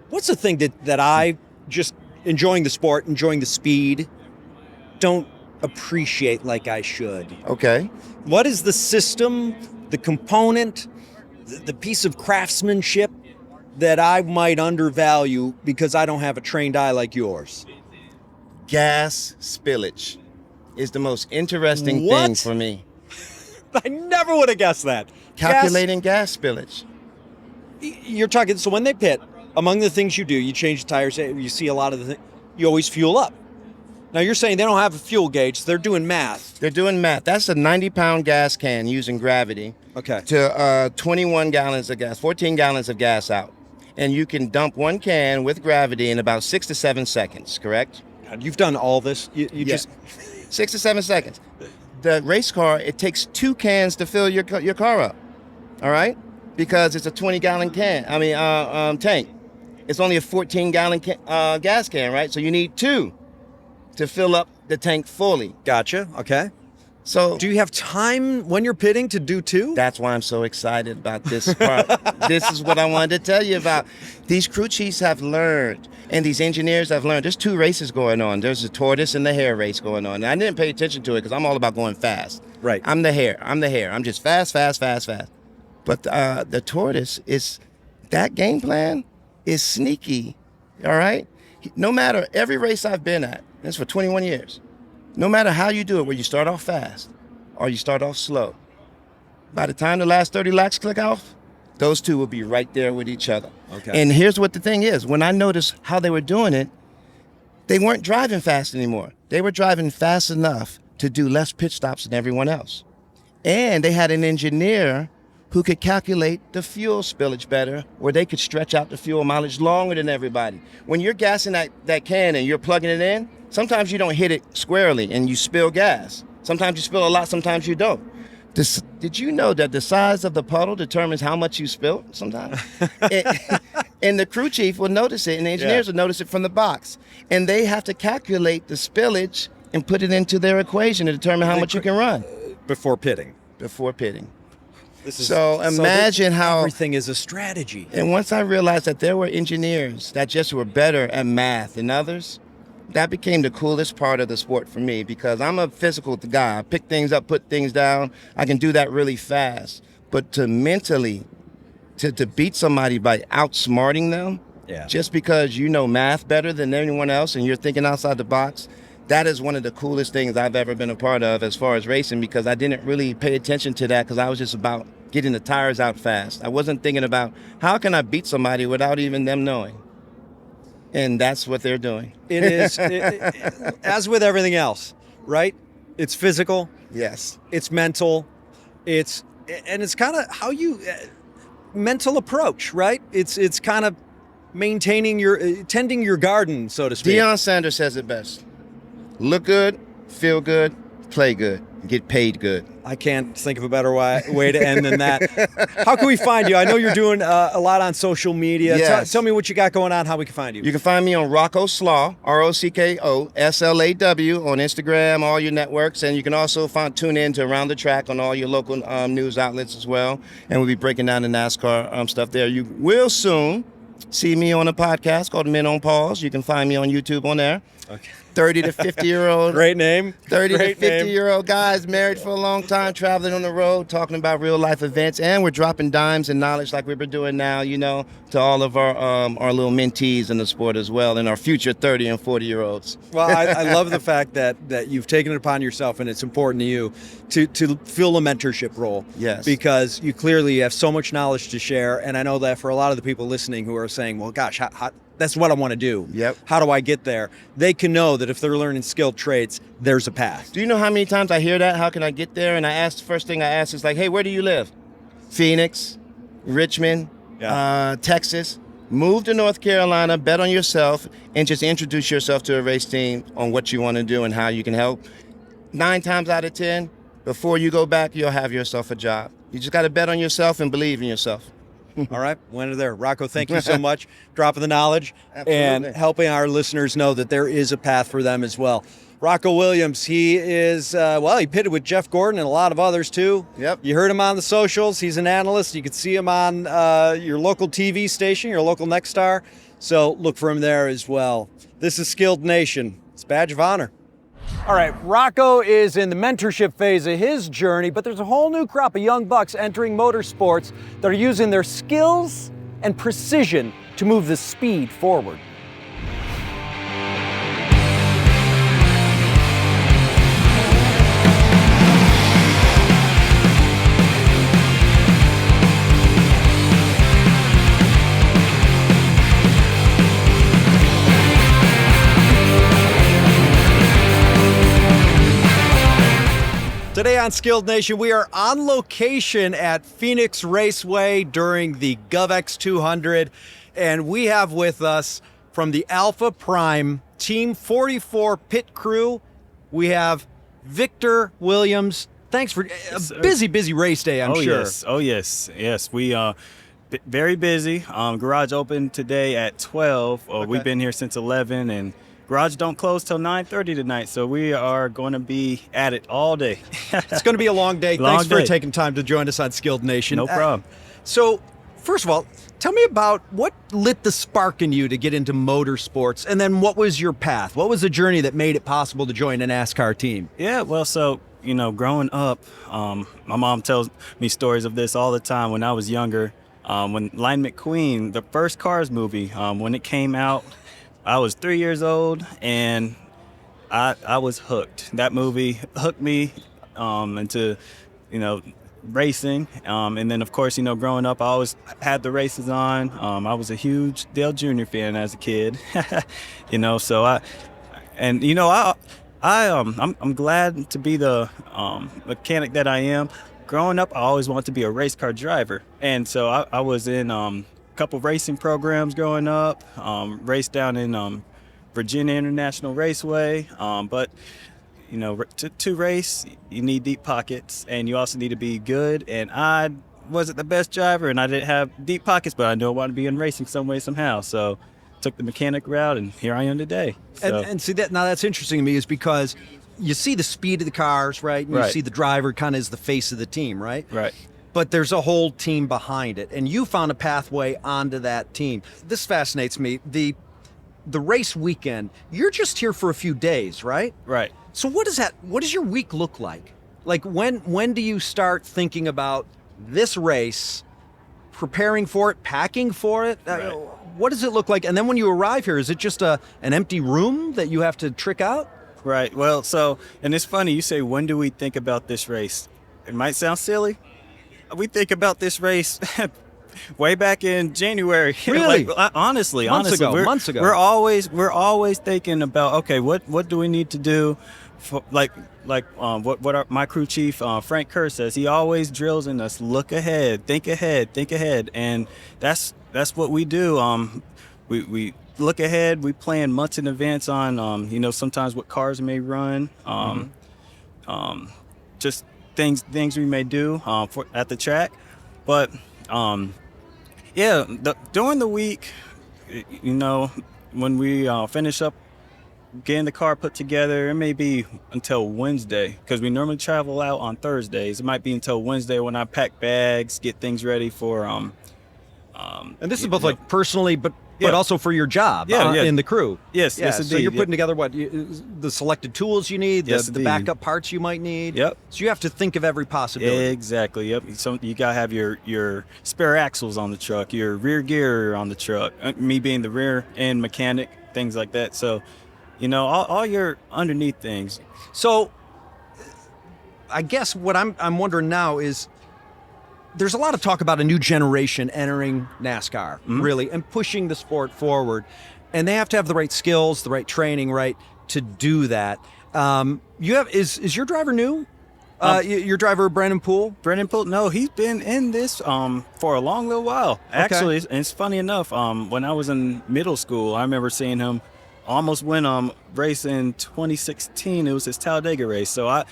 What's the thing that I just enjoying the sport, enjoying the speed, don't appreciate like I should?
Okay.
What is the system, the component, the piece of craftsmanship that I might undervalue because I don't have a trained eye like yours?
Gas spillage is the most interesting
What?
thing for me.
I never would have guessed that.
Calculating gas spillage.
You're talking, so when they pit, among the things you do, you change the tires, you see a lot of the things, you always fuel up. Now you're saying they don't have a fuel gauge, they're doing math.
They're doing math. That's a 90-pound gas can using gravity
Okay.
to 21 gallons of gas, 14 gallons of gas out. And you can dump one can with gravity in about 6 to 7 seconds, correct?
God, you've done all this. You just
6 to 7 seconds. The race car, it takes 2 cans to fill your car up, all right? Because it's a 20-gallon tank. It's only a 14-gallon gas can, right? So you need 2 to fill up the tank fully.
gotcha. Okay.
So
Do you have time when you're pitting to do 2?
that's why I'm so excited about this part. This is what I wanted to tell you about. These crew chiefs have learned, and these engineers have learned. There's 2 races going on. There's the tortoise and the hare race going on. And I didn't pay attention to it because I'm all about going fast.
Right.
I'm the hare. I'm just fast. But the tortoise is, that game plan is sneaky, all right? No matter, every race I've been at, this for 21 years, no matter how you do it, where you start off fast or you start off slow, by the time the last 30 laps click off, those 2 will be right there with each other.
Okay.
And here's what the thing is. When I noticed how they were doing it, they weren't driving fast anymore. They were driving fast enough to do less pit stops than everyone else. And they had an engineer who could calculate the fuel spillage better, where they could stretch out the fuel mileage longer than everybody. When you're gassing that can and you're plugging it in, sometimes you don't hit it squarely and you spill gas. Sometimes you spill a lot, sometimes you don't. Did you know that the size of the puddle determines how much you spill sometimes? And the crew chief will notice it, and the engineers will notice it from the box. And they have to calculate the spillage and put it into their equation to determine how much you can run
Before pitting.
before pitting.
So
imagine how
everything is a strategy.
And once I realized that there were engineers that just were better at math than others, that became the coolest part of the sport for me, because I'm a physical guy. I pick things up, put things down. I can do that really fast. but to mentally, to beat somebody by outsmarting them, just because you know math better than anyone else and you're thinking outside the box, that is one of the coolest things I've ever been a part of as far as racing, because I didn't really pay attention to that because I was just about getting the tires out fast. I wasn't thinking about how can I beat somebody without even them knowing. And that's what they're doing.
It is, as with everything else, right? It's physical.
Yes.
It's mental. It's kind of how you mental approach, right? It's kind of maintaining tending your garden, so to speak.
Deion Sanders says it best. Look good, feel good, play good, get paid good.
I can't think of a better way to end than that. How can we find you? I know you're doing a lot on social media.
Yes.
Tell me what you got going on, how we can find you.
You can find me on Rocco Slaw, ROCKO SLAW on Instagram, all your networks, and you can also tune in to Around the Track on all your local news outlets as well. And we'll be breaking down the NASCAR stuff there. You will soon see me on a podcast called Men on Pause. You can find me on YouTube on there.
Okay.
30 to 50-year-old.
Great name.
30
Great
to 50-year-old guys married for a long time, traveling on the road, talking about real-life events, and we're dropping dimes and knowledge like we've been doing now, to all of our little mentees in the sport as well, and our future 30 and 40-year-olds.
Well, I love the fact that you've taken it upon yourself, and it's important to you to fill a mentorship role.
Yes.
Because you clearly have so much knowledge to share, and I know that for a lot of the people listening who are saying, well, gosh, that's what I want to do.
Yep.
How do I get there? They can know that if they're learning skilled trades, there's a path.
Do you know how many times I hear that? How can I get there? And the first thing I ask is like, hey, where do you live? Phoenix, Richmond, Texas. Move to North Carolina, bet on yourself, and just introduce yourself to a race team on what you want to do and how you can help. 9 times out of 10, before you go back, you'll have yourself a job. You just got to bet on yourself and believe in yourself.
All right, winner there. Rocco, thank you so much. Dropping the knowledge.
Absolutely.
And helping our listeners know that there is a path for them as well. Rocco Williams, he is, he pitted with Jeff Gordon and a lot of others too.
Yep.
You heard him on the socials. He's an analyst. You can see him on your local TV station, your local Next Star. So look for him there as well. This is Skilled Nation. It's Badge of Honor. All right, Rocco is in the mentorship phase of his journey, but there's a whole new crop of young bucks entering motorsports that are using their skills and precision to move the speed forward. Today on Skilled Nation, we are on location at Phoenix Raceway during the GovX 200, and we have with us from the Alpha Prime Team 44 pit crew, we have Victor Williams. Thanks for a busy race day, I'm sure.
Yes. We very busy. Garage opened today at 12.
Okay.
We've been here since 11, and garage don't close till 9:30 tonight, so we are going to be at it all day.
It's going to be a long day. Thanks for taking time to join us on Skilled Nation.
No problem.
So, first of all, tell me about what lit the spark in you to get into motorsports, and then what was your path? What was the journey that made it possible to join a NASCAR team?
Yeah, well, so, growing up, my mom tells me stories of this all the time when I was younger. When Lightning McQueen, the first Cars movie, when it came out, I was 3 years old, and I was hooked. That movie hooked me into, racing. And then, of course, growing up, I always had the races on. I was a huge Dale Jr. fan as a kid, So I'm glad to be the mechanic that I am. Growing up, I always wanted to be a race car driver, and so I was in couple racing programs growing up, raced down in Virginia International Raceway, but to race you need deep pockets, and you also need to be good, and I wasn't the best driver and I didn't have deep pockets, but I knew I wanted to be in racing some way somehow, so took the mechanic route, and here I am today. So.
And see that now that's interesting to me is because you see the speed of the cars, right? And
right.
You see the driver kind of as the face of the team, right?
Right.
But there's a whole team behind it, and you found a pathway onto that team. This fascinates me. The race weekend, you're just here for a few days, right?
Right.
So what does your week look like? Like when do you start thinking about this race, preparing for it, packing for it?
Right.
What does it look like? And then when you arrive here, is it just an empty room that you have to trick out?
Right. Well, and it's funny, you say, when do we think about this race? It might sound silly. We think about this race way back in January.
Really?
Honestly,
Months ago.
We're always thinking about, okay, what do we need to do? For, my crew chief Frank Kerr says, he always drills in us, look ahead, think ahead, and that's what we do. We look ahead. We plan months in advance on sometimes what cars may run, just things we may do at the track, but during the week, when we finish up getting the car put together, it may be until Wednesday, because we normally travel out on Thursdays. It might be until Wednesday when I pack bags, get things ready for
And this is both like personally, but also for your job in the crew.
Yes, yes,
So
indeed.
you're putting together the selected tools you need,
Yes,
the
indeed.
backup parts you might need.
Yep.
So you have to think of every possibility.
Exactly. Yep. So you gotta have your spare axles on the truck, your rear gear on the truck. Me being the rear end mechanic, things like that. So, all your underneath things.
So I guess what I'm wondering now is, there's a lot of talk about a new generation entering NASCAR, really, and pushing the sport forward. And they have to have the right skills, the right training, right, to do that. Is your driver new? Your driver, Brandon Poole?
Brendan Poole, no, he's been in this for a long little while. Actually, it's funny enough, when I was in middle school, I remember seeing him almost win race in 2016. It was his Talladega race. So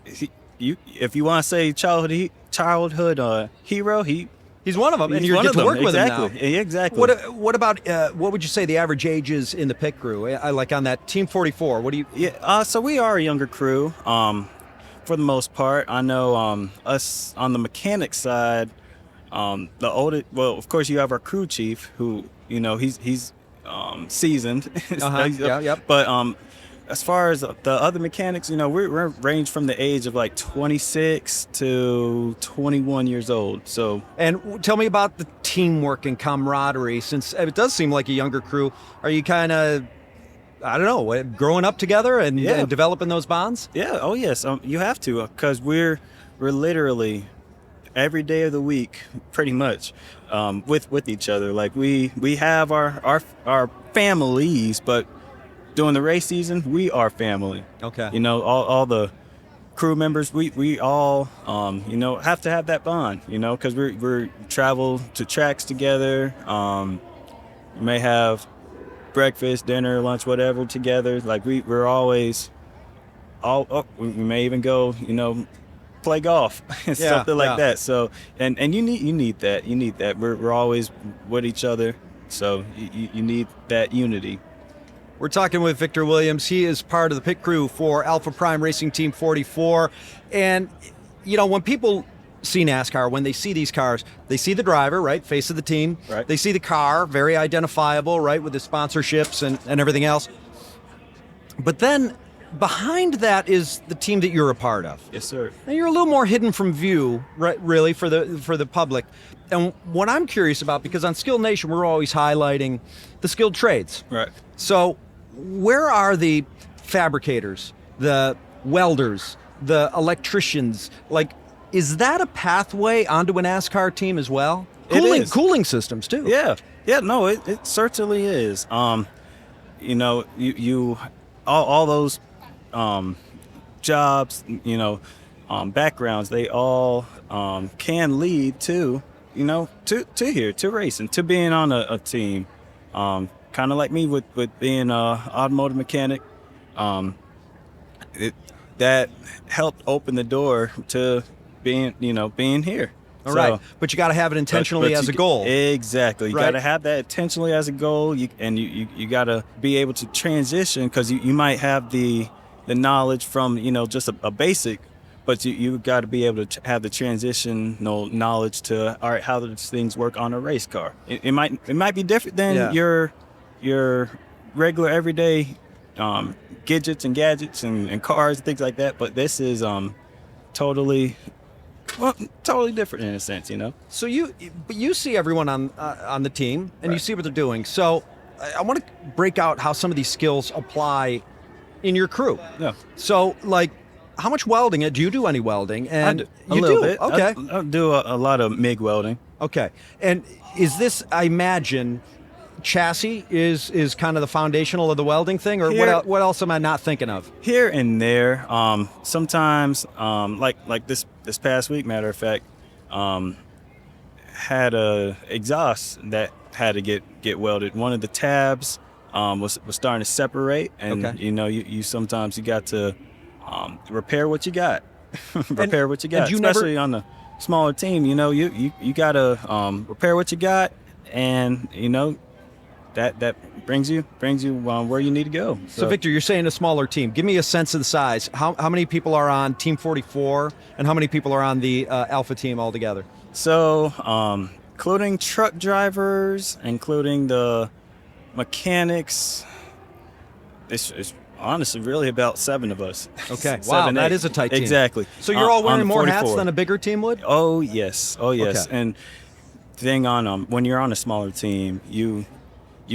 if you want to say childhood hero,
He's one of them, and
he's
you
one
get
of
to
them.
work with him now.
Exactly.
What about what would you say the average age is in the pit crew? Like on that Team 44, what do you?
Yeah, so we are a younger crew, for the most part. I know us on the mechanic side, the older. Well, of course, you have our crew chief, who he's seasoned.
Yep.
But as far as the other mechanics, we're range from the age of like 26 to 21 years old. So,
And tell me about the teamwork and camaraderie, since it does seem like a younger crew. Are you kind of, I don't know, growing up together and developing those bonds?
yeah, oh yes, you have to, because we're literally every day of the week, pretty much, with each other. Like we have our families, but during the race season, we are family.
Okay.
All the crew members, we all have to have that bond, because we travel to tracks together. We may have breakfast, dinner, lunch, whatever together. Like we're always we may even go play golf and something like that. So and you need that. We're always with each other, so you need that unity.
We're talking with Victor Williams. He is part of the pit crew for Alpha Prime Racing Team 44. And, when people see NASCAR, when they see these cars, they see the driver, right, face of the team.
Right.
They see the car, very identifiable, right, with the sponsorships and everything else. But then behind that is the team that you're a part of.
Yes, sir.
And you're a little more hidden from view, right, really, for the public. And what I'm curious about, because on Skilled Nation, we're always highlighting the skilled trades.
Right.
So where are the fabricators, the welders, the electricians? Like, is that a pathway onto a NASCAR team as well?
It is.
Cooling systems too.
Yeah, no, it certainly is. You all those jobs, backgrounds, they all can lead to to racing, to being on a team. Kind of like me with being an automotive mechanic. That helped open the door to being here.
All right, but you got to have it intentionally as a goal.
Exactly. You
Right.
got to have that intentionally as a goal, you got to be able to transition, because you might have the knowledge from just a basic, but you got to be able to have the transitional knowledge to, all right, how does things work on a race car? It might be different than your regular everyday gadgets and cars and things like that, but this is totally Well, totally different in a sense, you know.
So you see everyone on the team, and you see what they're doing. So I want to break out how some of these skills apply in your crew.
Yeah.
So like, how much welding? Do you do any welding? And
A
you
little
do.
bit.
Okay.
I do a lot of MIG welding.
Okay. And is this? I imagine chassis is kind of the foundational of the welding thing, or what else am I not thinking of?
Here and there, sometimes, like this past week, matter of fact, had a exhaust that had to get welded. One of the tabs was starting to separate, and
Okay.
you know, you sometimes you got to repair what you got, repair what you got,
and you
especially on the smaller team. You know, you got to repair what you got, and you know. That brings you where you need to go.
So Victor, you're saying a smaller team. Give me a sense of the size. How many people are on Team 44, and how many people are on the Alpha team altogether?
So, including truck drivers, including the mechanics, it's honestly really about 7 of us.
Okay.
7,
Wow, that
8.
is a tight team.
Exactly.
So you're all
On
wearing
the
more hats
44.
than a bigger team would?
Oh yes.
Okay.
And the thing on when you're on a smaller team, you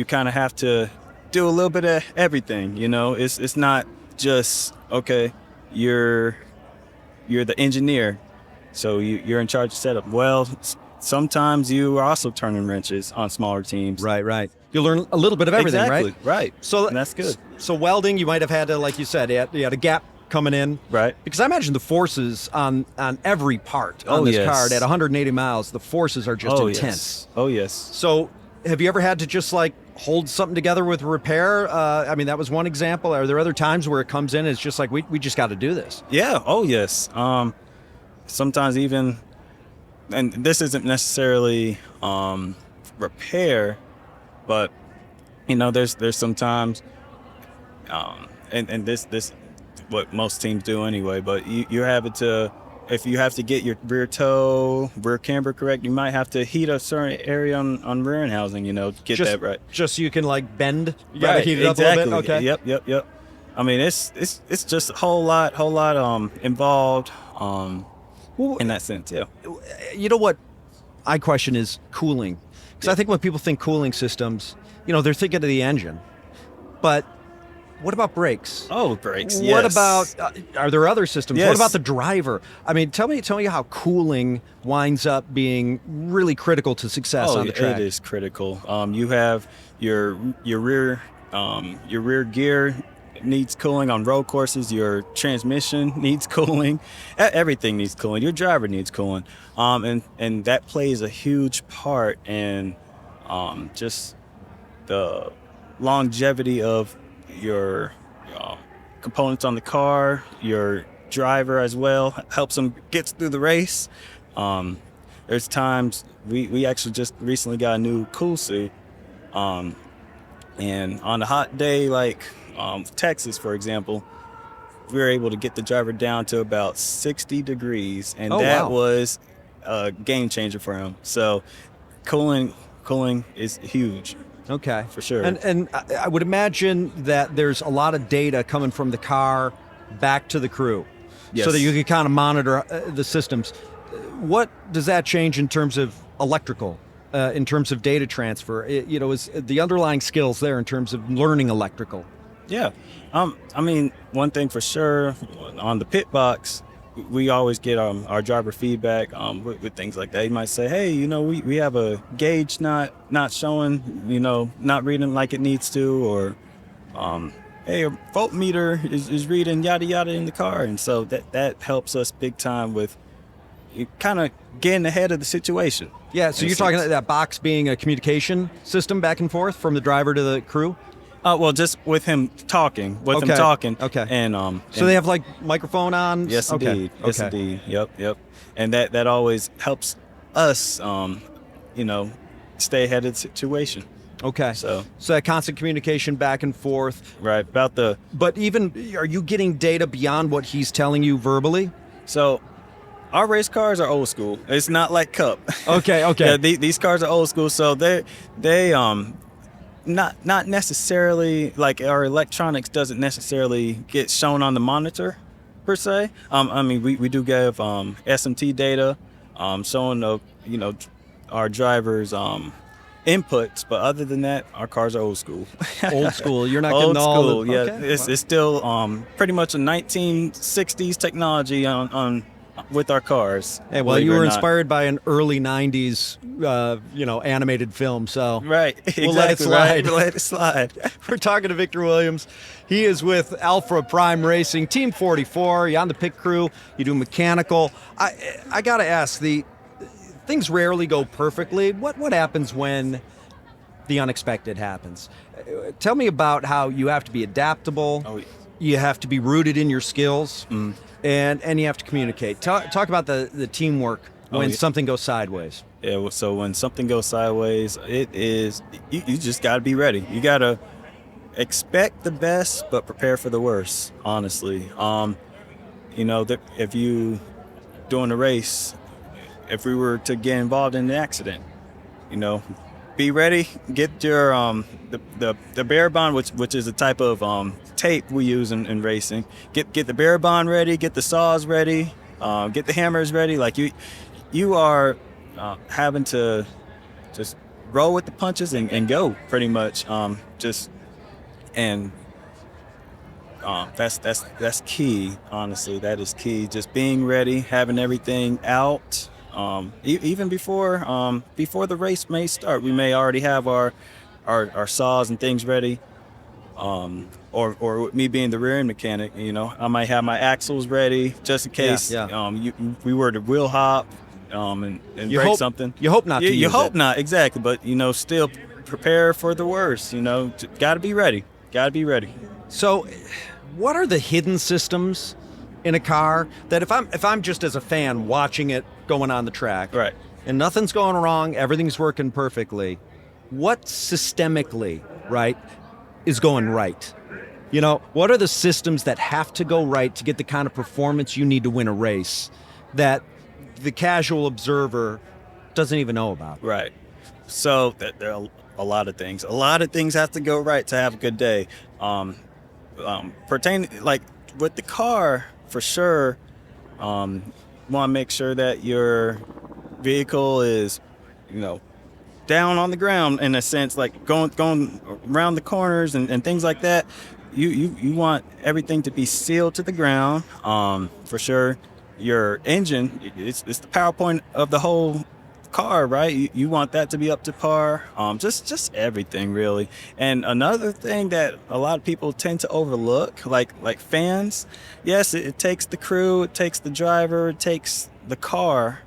kind of have to do a little bit of everything. You know, it's not just okay. You're the engineer, so you're in charge of setup. Well, sometimes you are also turning wrenches on smaller teams.
Right. You learn a little bit of everything,
Exactly.
right? So
And that's good.
So welding, you might have had to, like you said, you had a gap coming in.
Right.
Because I imagine the forces on every part on this
yes.
card at 180 miles, the forces are just intense.
Yes. Oh yes.
So have you ever had to just like hold something together with repair? I mean, that was one example. Are there other times where it comes in and it's just like, we just got to do this?
Yeah. Oh yes. Sometimes even, and this isn't necessarily repair, but you know, there's sometimes, and this what most teams do anyway. But you have it to, if you have to get your rear camber correct, you might have to heat a certain area on rear end housing. You know, get that right.
Just so you can like bend. You gotta
Right,
heat it
exactly.
up a little bit. Okay.
Yep. I mean, it's just a whole lot involved in that sense. Yeah.
You know what I question is cooling. Because I think when people think cooling systems, you know, they're thinking of the engine. But what about brakes?
Oh, brakes.
What
Yes.
about, are there other systems? What
Yes.
about the driver? I mean, tell me how cooling winds up being really critical to success on the track.
It is critical. You have your rear gear needs cooling on road courses. Your transmission needs cooling. Everything needs cooling. Your driver needs cooling. And that plays a huge part in just the longevity of your components on the car. Your driver as well helps them get through the race. There's times we actually just recently got a new cool suit, and on a hot day like Texas, for example, we were able to get the driver down to about 60 degrees, and that
wow.
was a game changer for him. So cooling is huge.
Okay.
For sure.
And I would imagine that there's a lot of data coming from the car back to the crew.
Yes.
So that you can kind of monitor the systems. What does that change in terms of electrical, in terms of data transfer? You know, is the underlying skills there in terms of learning electrical?
Yeah. I mean, one thing for sure, on the pit box, we always get our driver feedback with things like that. He might say, hey, you know, we have a gauge not showing, you know, not reading like it needs to, or hey, a voltmeter is reading yada yada in the car. And so that helps us big time with kind of getting ahead of the situation.
Yeah, so you're talking that box being a communication system back and forth from the driver to the crew?
Well, just with him talking,
Okay.
And
So they have like microphone on?
Yes,
Okay.
indeed. Yes,
Okay.
indeed. Yep. And that always helps us, you know, stay ahead of the situation.
Okay.
So
that constant communication back and forth.
right about the.
But even, are you getting data beyond what he's telling you verbally?
So our race cars are old school. It's not like Cup.
Okay.
Yeah, these cars are old school, so they not necessarily, like, our electronics doesn't necessarily get shown on the monitor. per se. I mean, we do give SMT data showing our drivers inputs, but other than that, our cars are old school.
Old school. You're not
Old
getting all
school,
the
yeah.
okay.
It's still pretty much a 1960s technology on with our cars.
Hey, well,
believe
you
it or
were
not.
inspired by an early '90s, animated film, so
Right.
We'll let it
exactly,
slide.
Right. Let it slide.
We're talking to Victor Williams. He is with Alpha Prime Racing, Team 44. You're on the pit crew. You do mechanical. I got to ask, things rarely go perfectly. What happens when the unexpected happens? Tell me about how you have to be adaptable.
Oh, yeah.
You have to be rooted in your skills, and you have to communicate. Talk about the teamwork when
yeah.
something goes sideways.
Yeah, so when something goes sideways, you just got to be ready. You got to expect the best, but prepare for the worst, honestly. If you doing a race, if we were to get involved in an accident, be ready, get your the bear bond, which is a type of tape we use in racing. Get the bear bond ready, get the saws ready, get the hammers ready. Like you are having to just roll with the punches and go pretty much. That's key. Honestly, that is key. Just being ready, having everything out. Even before the race may start, we may already have our saws and things ready. Or with me being the rear end mechanic, I might have my axles ready just in case we were to wheel hop and break something.
You hope not to.
You
use
hope
it.
not, exactly. But still prepare for the worst. Got to be ready. Got to be ready.
So, what are the hidden systems in a car that if I'm just as a fan watching it going on the track,
Right.
and nothing's going wrong, everything's working perfectly, what systemically, right, is going right? What are the systems that have to go right to get the kind of performance you need to win a race that the casual observer doesn't even know about?
Right. So there are a lot of things. A lot of things have to go right to have a good day. Pertaining, like with the car, for sure, want to make sure that your vehicle is, down on the ground in a sense, like going around the corners and things like that. You want everything to be sealed to the ground. For sure, your engine, it's the power point of the whole car, right? You want that to be up to par. Just everything really. And another thing that a lot of people tend to overlook, like fans, yes, it takes the crew, it takes the driver, it takes the car,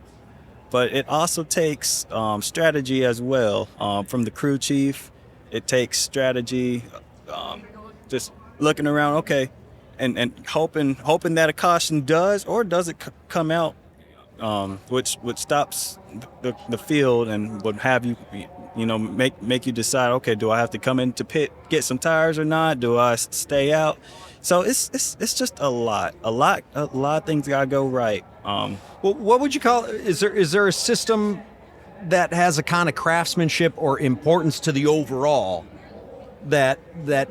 but it also takes strategy as well from the crew chief. It takes strategy, just looking around, okay, and hoping that a caution does or doesn't come out, which stops the field and would have you, make you decide, okay, do I have to come into pit, get some tires or not? Do I stay out? So it's just a lot of things gotta go right.
Well, what would you call it? Is there a system that has a kind of craftsmanship or importance to the overall that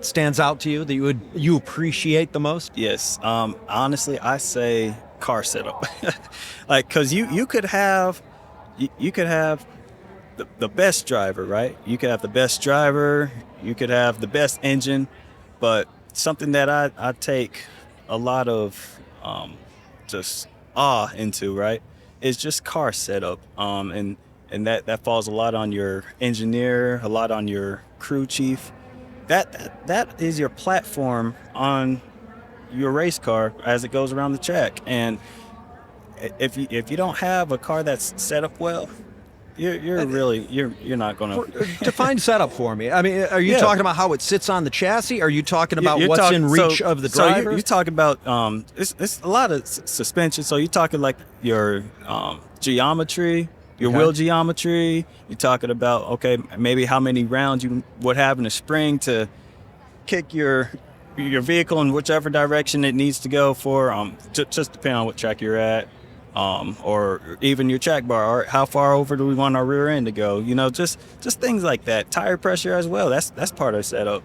stands out to you that you appreciate the most?
Yes. Honestly, I say car setup. Like, cause you could have the best driver, right? You could have the best driver, you could have the best engine, but something that I take a lot of just awe into, right, is just car setup. And that falls a lot on your engineer, a lot on your crew chief. That is your platform on your race car as it goes around the track. And if you don't have a car that's set up well, you're not gonna
Define setup for me. I mean, are you talking about how it sits on the chassis? Are you talking about
You're
what's in reach of the driver?
So you're talking about it's a lot of suspension. So you're talking like your geometry, your wheel geometry. You're talking about, okay, maybe how many rounds you would have in a spring to kick your vehicle in whichever direction it needs to go for. Just depending on what track you're at. Or even your track bar, or how far over do we want our rear end to go? Just things like that. Tire pressure as well. That's part of the setup,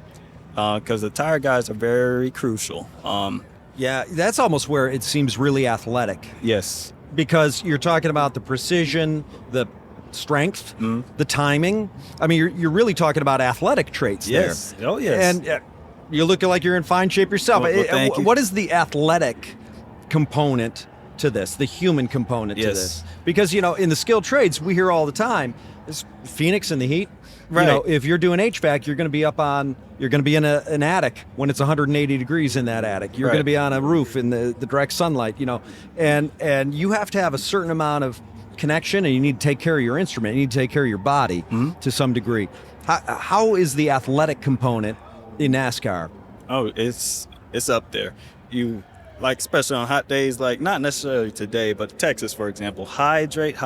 because the tire guys are very crucial.
Yeah, that's almost where it seems really athletic,
Yes.
because you're talking about the precision, the strength, the timing. I mean, you're really talking about athletic traits
Yes.
there.
Oh, yes.
And you look like you're in fine shape yourself.
Well, thank you.
What is the athletic component to this, the human component to
Yes.
this? Because, in the skilled trades, we hear all the time, it's Phoenix in the heat.
Right.
If you're doing HVAC, you're going to be in an attic when it's 180 degrees in that attic. You're
Right.
going to be on a roof in the direct sunlight, and you have to have a certain amount of connection, and you need to take care of your instrument. You need to take care of your body to some degree. How is the athletic component in NASCAR?
Oh, it's up there. You like, especially on hot days, like not necessarily today, but Texas, for example, hydrate.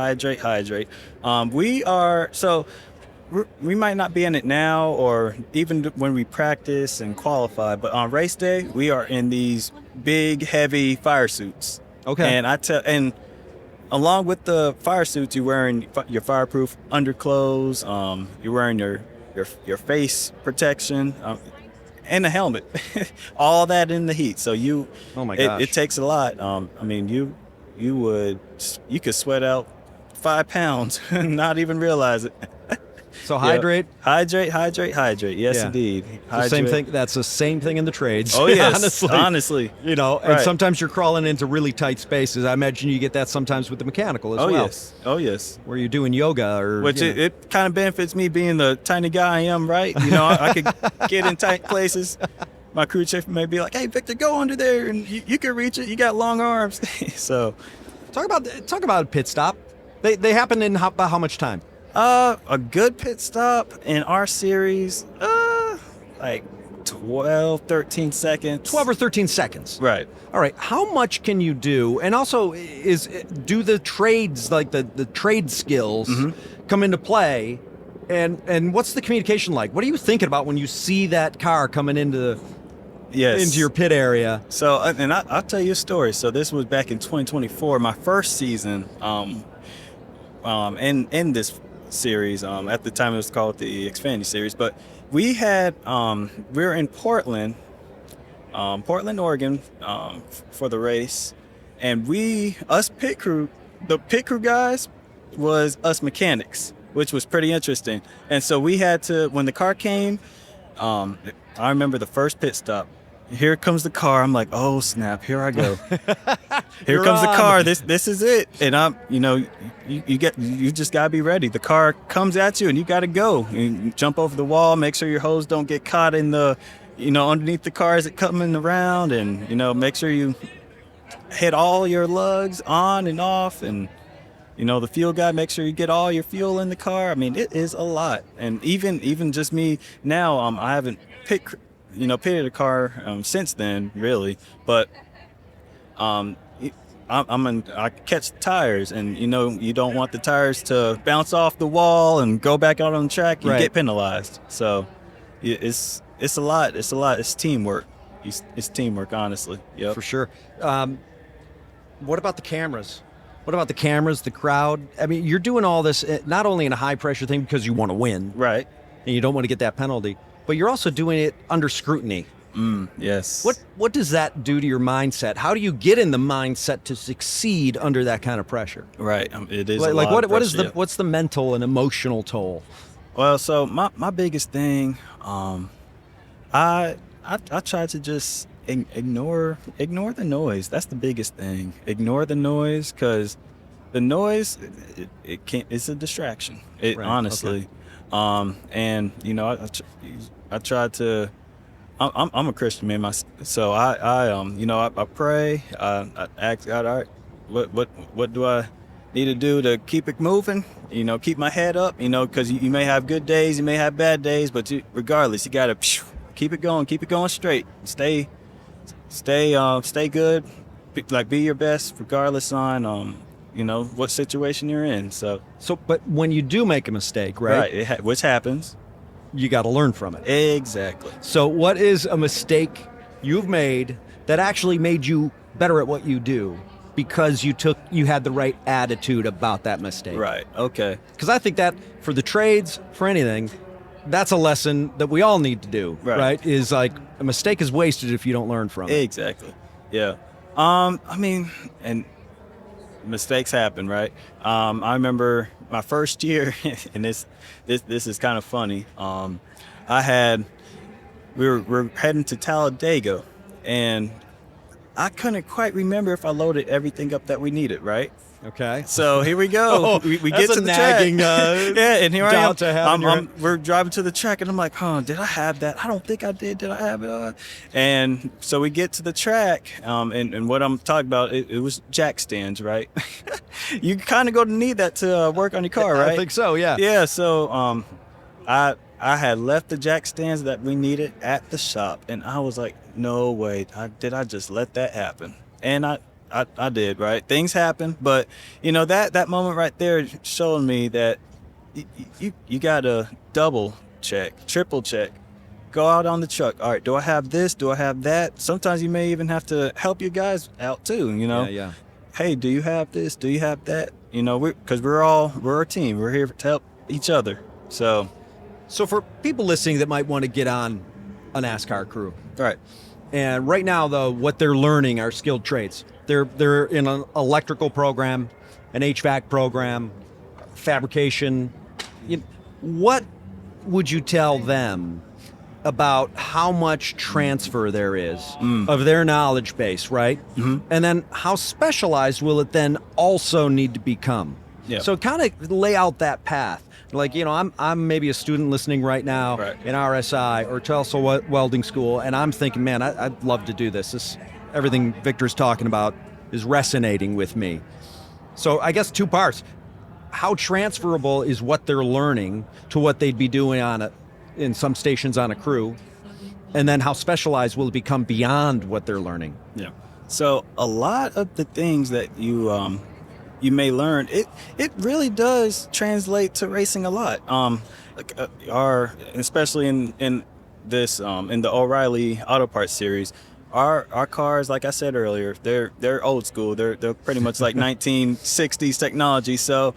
We might not be in it now, or even when we practice and qualify, but on race day, we are in these big, heavy fire suits.
Okay.
And along with the fire suits, you're wearing your fireproof underclothes. You're wearing your face protection. And a helmet, all that in the heat. So
Oh my gosh.
it takes a lot. I mean, you could sweat out 5 pounds and not even realize it.
So hydrate.
Hydrate. Yes,
Yeah.
indeed.
The same thing. That's the same thing in the trades.
Oh yes, honestly.
And
Right.
sometimes you're crawling into really tight spaces. I imagine you get that sometimes with the mechanical as
Oh
well.
yes. Oh yes.
Where you're doing yoga or
Which it kind of benefits me being the tiny guy I am, right? I could get in tight places. My crew chief may be like, "Hey, Victor, go under there, and you can reach it. You got long arms." So,
talk about a pit stop. They happen in about how much time?
a good pit stop in our series, like 12, 13 seconds.
12 or 13 seconds.
Right.
All right. How much can you do? And also, do the trades, like the trade skills, come into play? And what's the communication like? What are you thinking about when you see that car coming into your pit area?
So, and I'll tell you a story. So this was back in 2024, my first season in this series. At the time it was called the Xfinity Series, but we were in Portland, Oregon, for the race, and the pit crew guys was us mechanics, which was pretty interesting. And so we had to, when the car came, I remember the first pit stop. Here comes the car. I'm like, oh snap! Here I go. Here comes the car. This is it. And you just gotta be ready. The car comes at you, and you gotta go. You jump over the wall. Make sure your hose don't get caught in the, underneath the car as it coming around, and make sure you hit all your lugs on and off, and the fuel guy, make sure you get all your fuel in the car. I mean, it is a lot. And even just me now, I haven't pitted a car since then, really. But I catch the tires, and you don't want the tires to bounce off the wall and go back out on the track. You
Right.
get penalized. So it's a lot. It's a lot. It's teamwork. It's teamwork, honestly. Yep.
For sure. What about the cameras? What about the cameras, the crowd? I mean, you're doing all this not only in a high pressure thing because you want to win,
Right.
and you don't want to get that penalty, but you're also doing it under scrutiny.
Yes.
What does that do to your mindset? How do you get in the mindset to succeed under that kind of pressure?
Right. It is.
Like
a lot of
what is
pressure, yeah.
what's the mental and emotional toll?
Well, so my biggest thing, I try to just ignore the noise. That's the biggest thing. Ignore the noise, because the noise it's a distraction.
Right,
Honestly, and I try to. I'm a Christian man, so I pray. I ask God, all right, what do I need to do to keep it moving? Keep my head up. Because you may have good days, you may have bad days, but regardless, you gotta keep it going straight. Stay good. Be your best, regardless on what situation you're in. So,
but when you do make a mistake, right?
Which happens.
You got to learn from it.
Exactly.
So what is a mistake you've made that actually made you better at what you do because you had the right attitude about that mistake?
Right. Okay.
Because I think that for the trades, for anything, that's a lesson that we all need to do,
Right.
right? Is like a mistake is wasted if you don't learn from it.
Exactly. Yeah. I mean, and mistakes happen, right? I remember my first year, and this is kind of funny. We're heading to Talladega, and I couldn't quite remember if I loaded everything up that we needed, right?
Okay.
So here we go.
Oh,
we
that's
get
a
to the
nagging,
track. Yeah, and here I am.
doubt to have in your
We're driving to the track, and I'm like, did I have that? I don't think I did. Did I have it? And so we get to the track, and what I'm talking about, it was jack stands, right? You kind of go to need that to work on your car, right?
I think so, yeah.
Yeah, so I had left the jack stands that we needed at the shop, and I was like, no way, did I just let that happen? And I did, right? Things happen, but that moment right there showed me that you gotta double check, triple check, go out on the truck. All right, do I have this? Do I have that? Sometimes you may even have to help your guys out too.
Yeah.
Hey, do you have this? Do you have that? Because we're a team. We're here to help each other. So
So for people listening that might want to get on a NASCAR crew,
right.
and right now though, what they're learning are skilled trades. They're in an electrical program, an HVAC program, fabrication. What would you tell them about how much transfer there is of their knowledge base, right?
Mm-hmm.
And then how specialized will it then also need to become?
Yeah.
So kind of lay out that path. Like, I'm maybe a student listening right now in RSI or Tulsa Welding School, and I'm thinking, man, I'd love to do this. Everything Victor's talking about is resonating with me. So I guess two parts. How transferable is what they're learning to what they'd be doing in some stations on a crew? And then how specialized will it become beyond what they're learning?
Yeah. So a lot of the things that you may learn, it really does translate to racing a lot. Especially in this in the O'Reilly Auto Parts series, our cars, like I said earlier, they're old school. They're pretty much like 1960s technology. So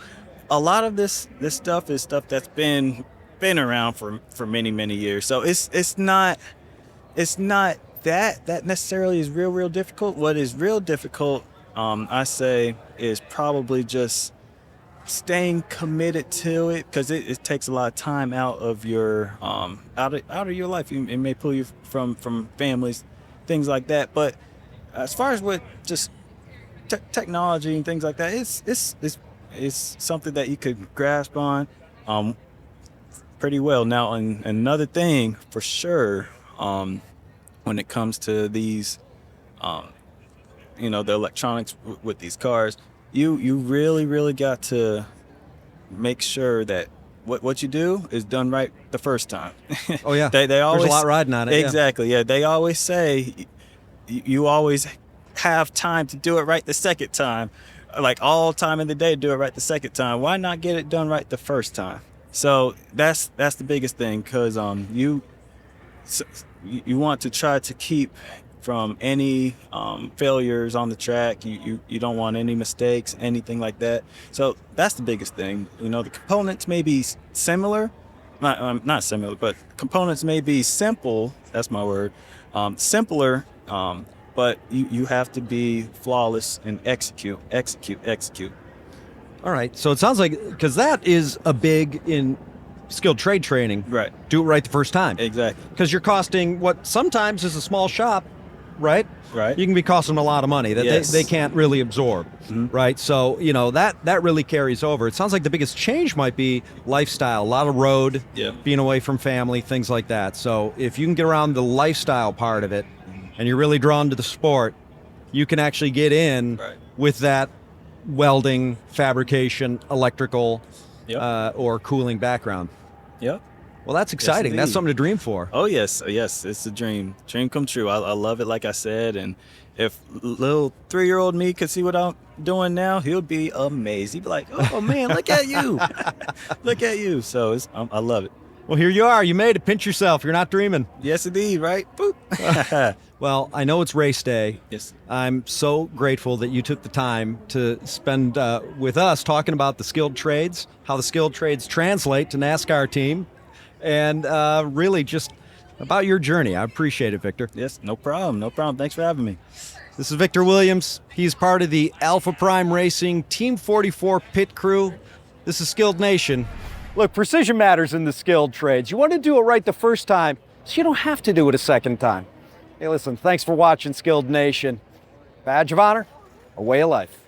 a lot of this stuff is stuff that's been around for many years. So it's not that necessarily is real difficult. What is real difficult, I say, is probably just staying committed to it, because it takes a lot of time out of your out of your life. It may pull you from families, things like that. But as far as with just technology and things like that, it's something that you could grasp on pretty well. Now, and another thing for sure, when it comes to these the electronics with these cars, you really got to make sure that what you do is done right the first time.
Oh yeah,
they always,
there's a lot riding on it.
Exactly. Yeah, they always say you always have time to do it right the second time, like all time in the day to do it right the second time. Why not get it done right the first time? So that's the biggest thing, because you want to try to keep from any failures on the track. You don't want any mistakes, anything like that. So that's the biggest thing. The components may be similar, not similar, but components may be simple. That's my word. Simpler, but you have to be flawless and execute.
All right. So it sounds like, because that is a big in skilled trade training.
Right.
Do it right the first time.
Exactly.
Because you're costing what sometimes is a small shop, right?
Right.
You can be costing them a lot of money that
Yes.
they can't really absorb, right? So, that really carries over. It sounds like the biggest change might be lifestyle, a lot of road, being away from family, things like that. So if you can get around the lifestyle part of it and you're really drawn to the sport, you can actually get in with that welding, fabrication, electrical, or cooling background.
Yep.
Well, that's exciting.
Yes,
That's
indeed.
something to dream for.
Oh, yes, it's a dream come true. I love it, like I said, and if little 3-year-old me could see what I'm doing now, he'll be amazed. He'd be like, oh man, look at you. Look at you. So I love it.
Well, here you are. You made it. Pinch yourself. You're not dreaming.
Yes, indeed, right? Boop.
Well, I know it's race day.
Yes.
I'm so grateful that you took the time to spend with us talking about the skilled trades, how the skilled trades translate to NASCAR team, and really just about your journey. I appreciate it, Victor.
Yes, no problem. Thanks for having me.
This is Victor Williams. He's part of the Alpha Prime Racing Team 44 pit crew. This is Skilled Nation. Look, precision matters in the skilled trades. You want to do it right the first time, so you don't have to do it a second time. Hey, listen, thanks for watching Skilled Nation. Badge of honor, a way of life.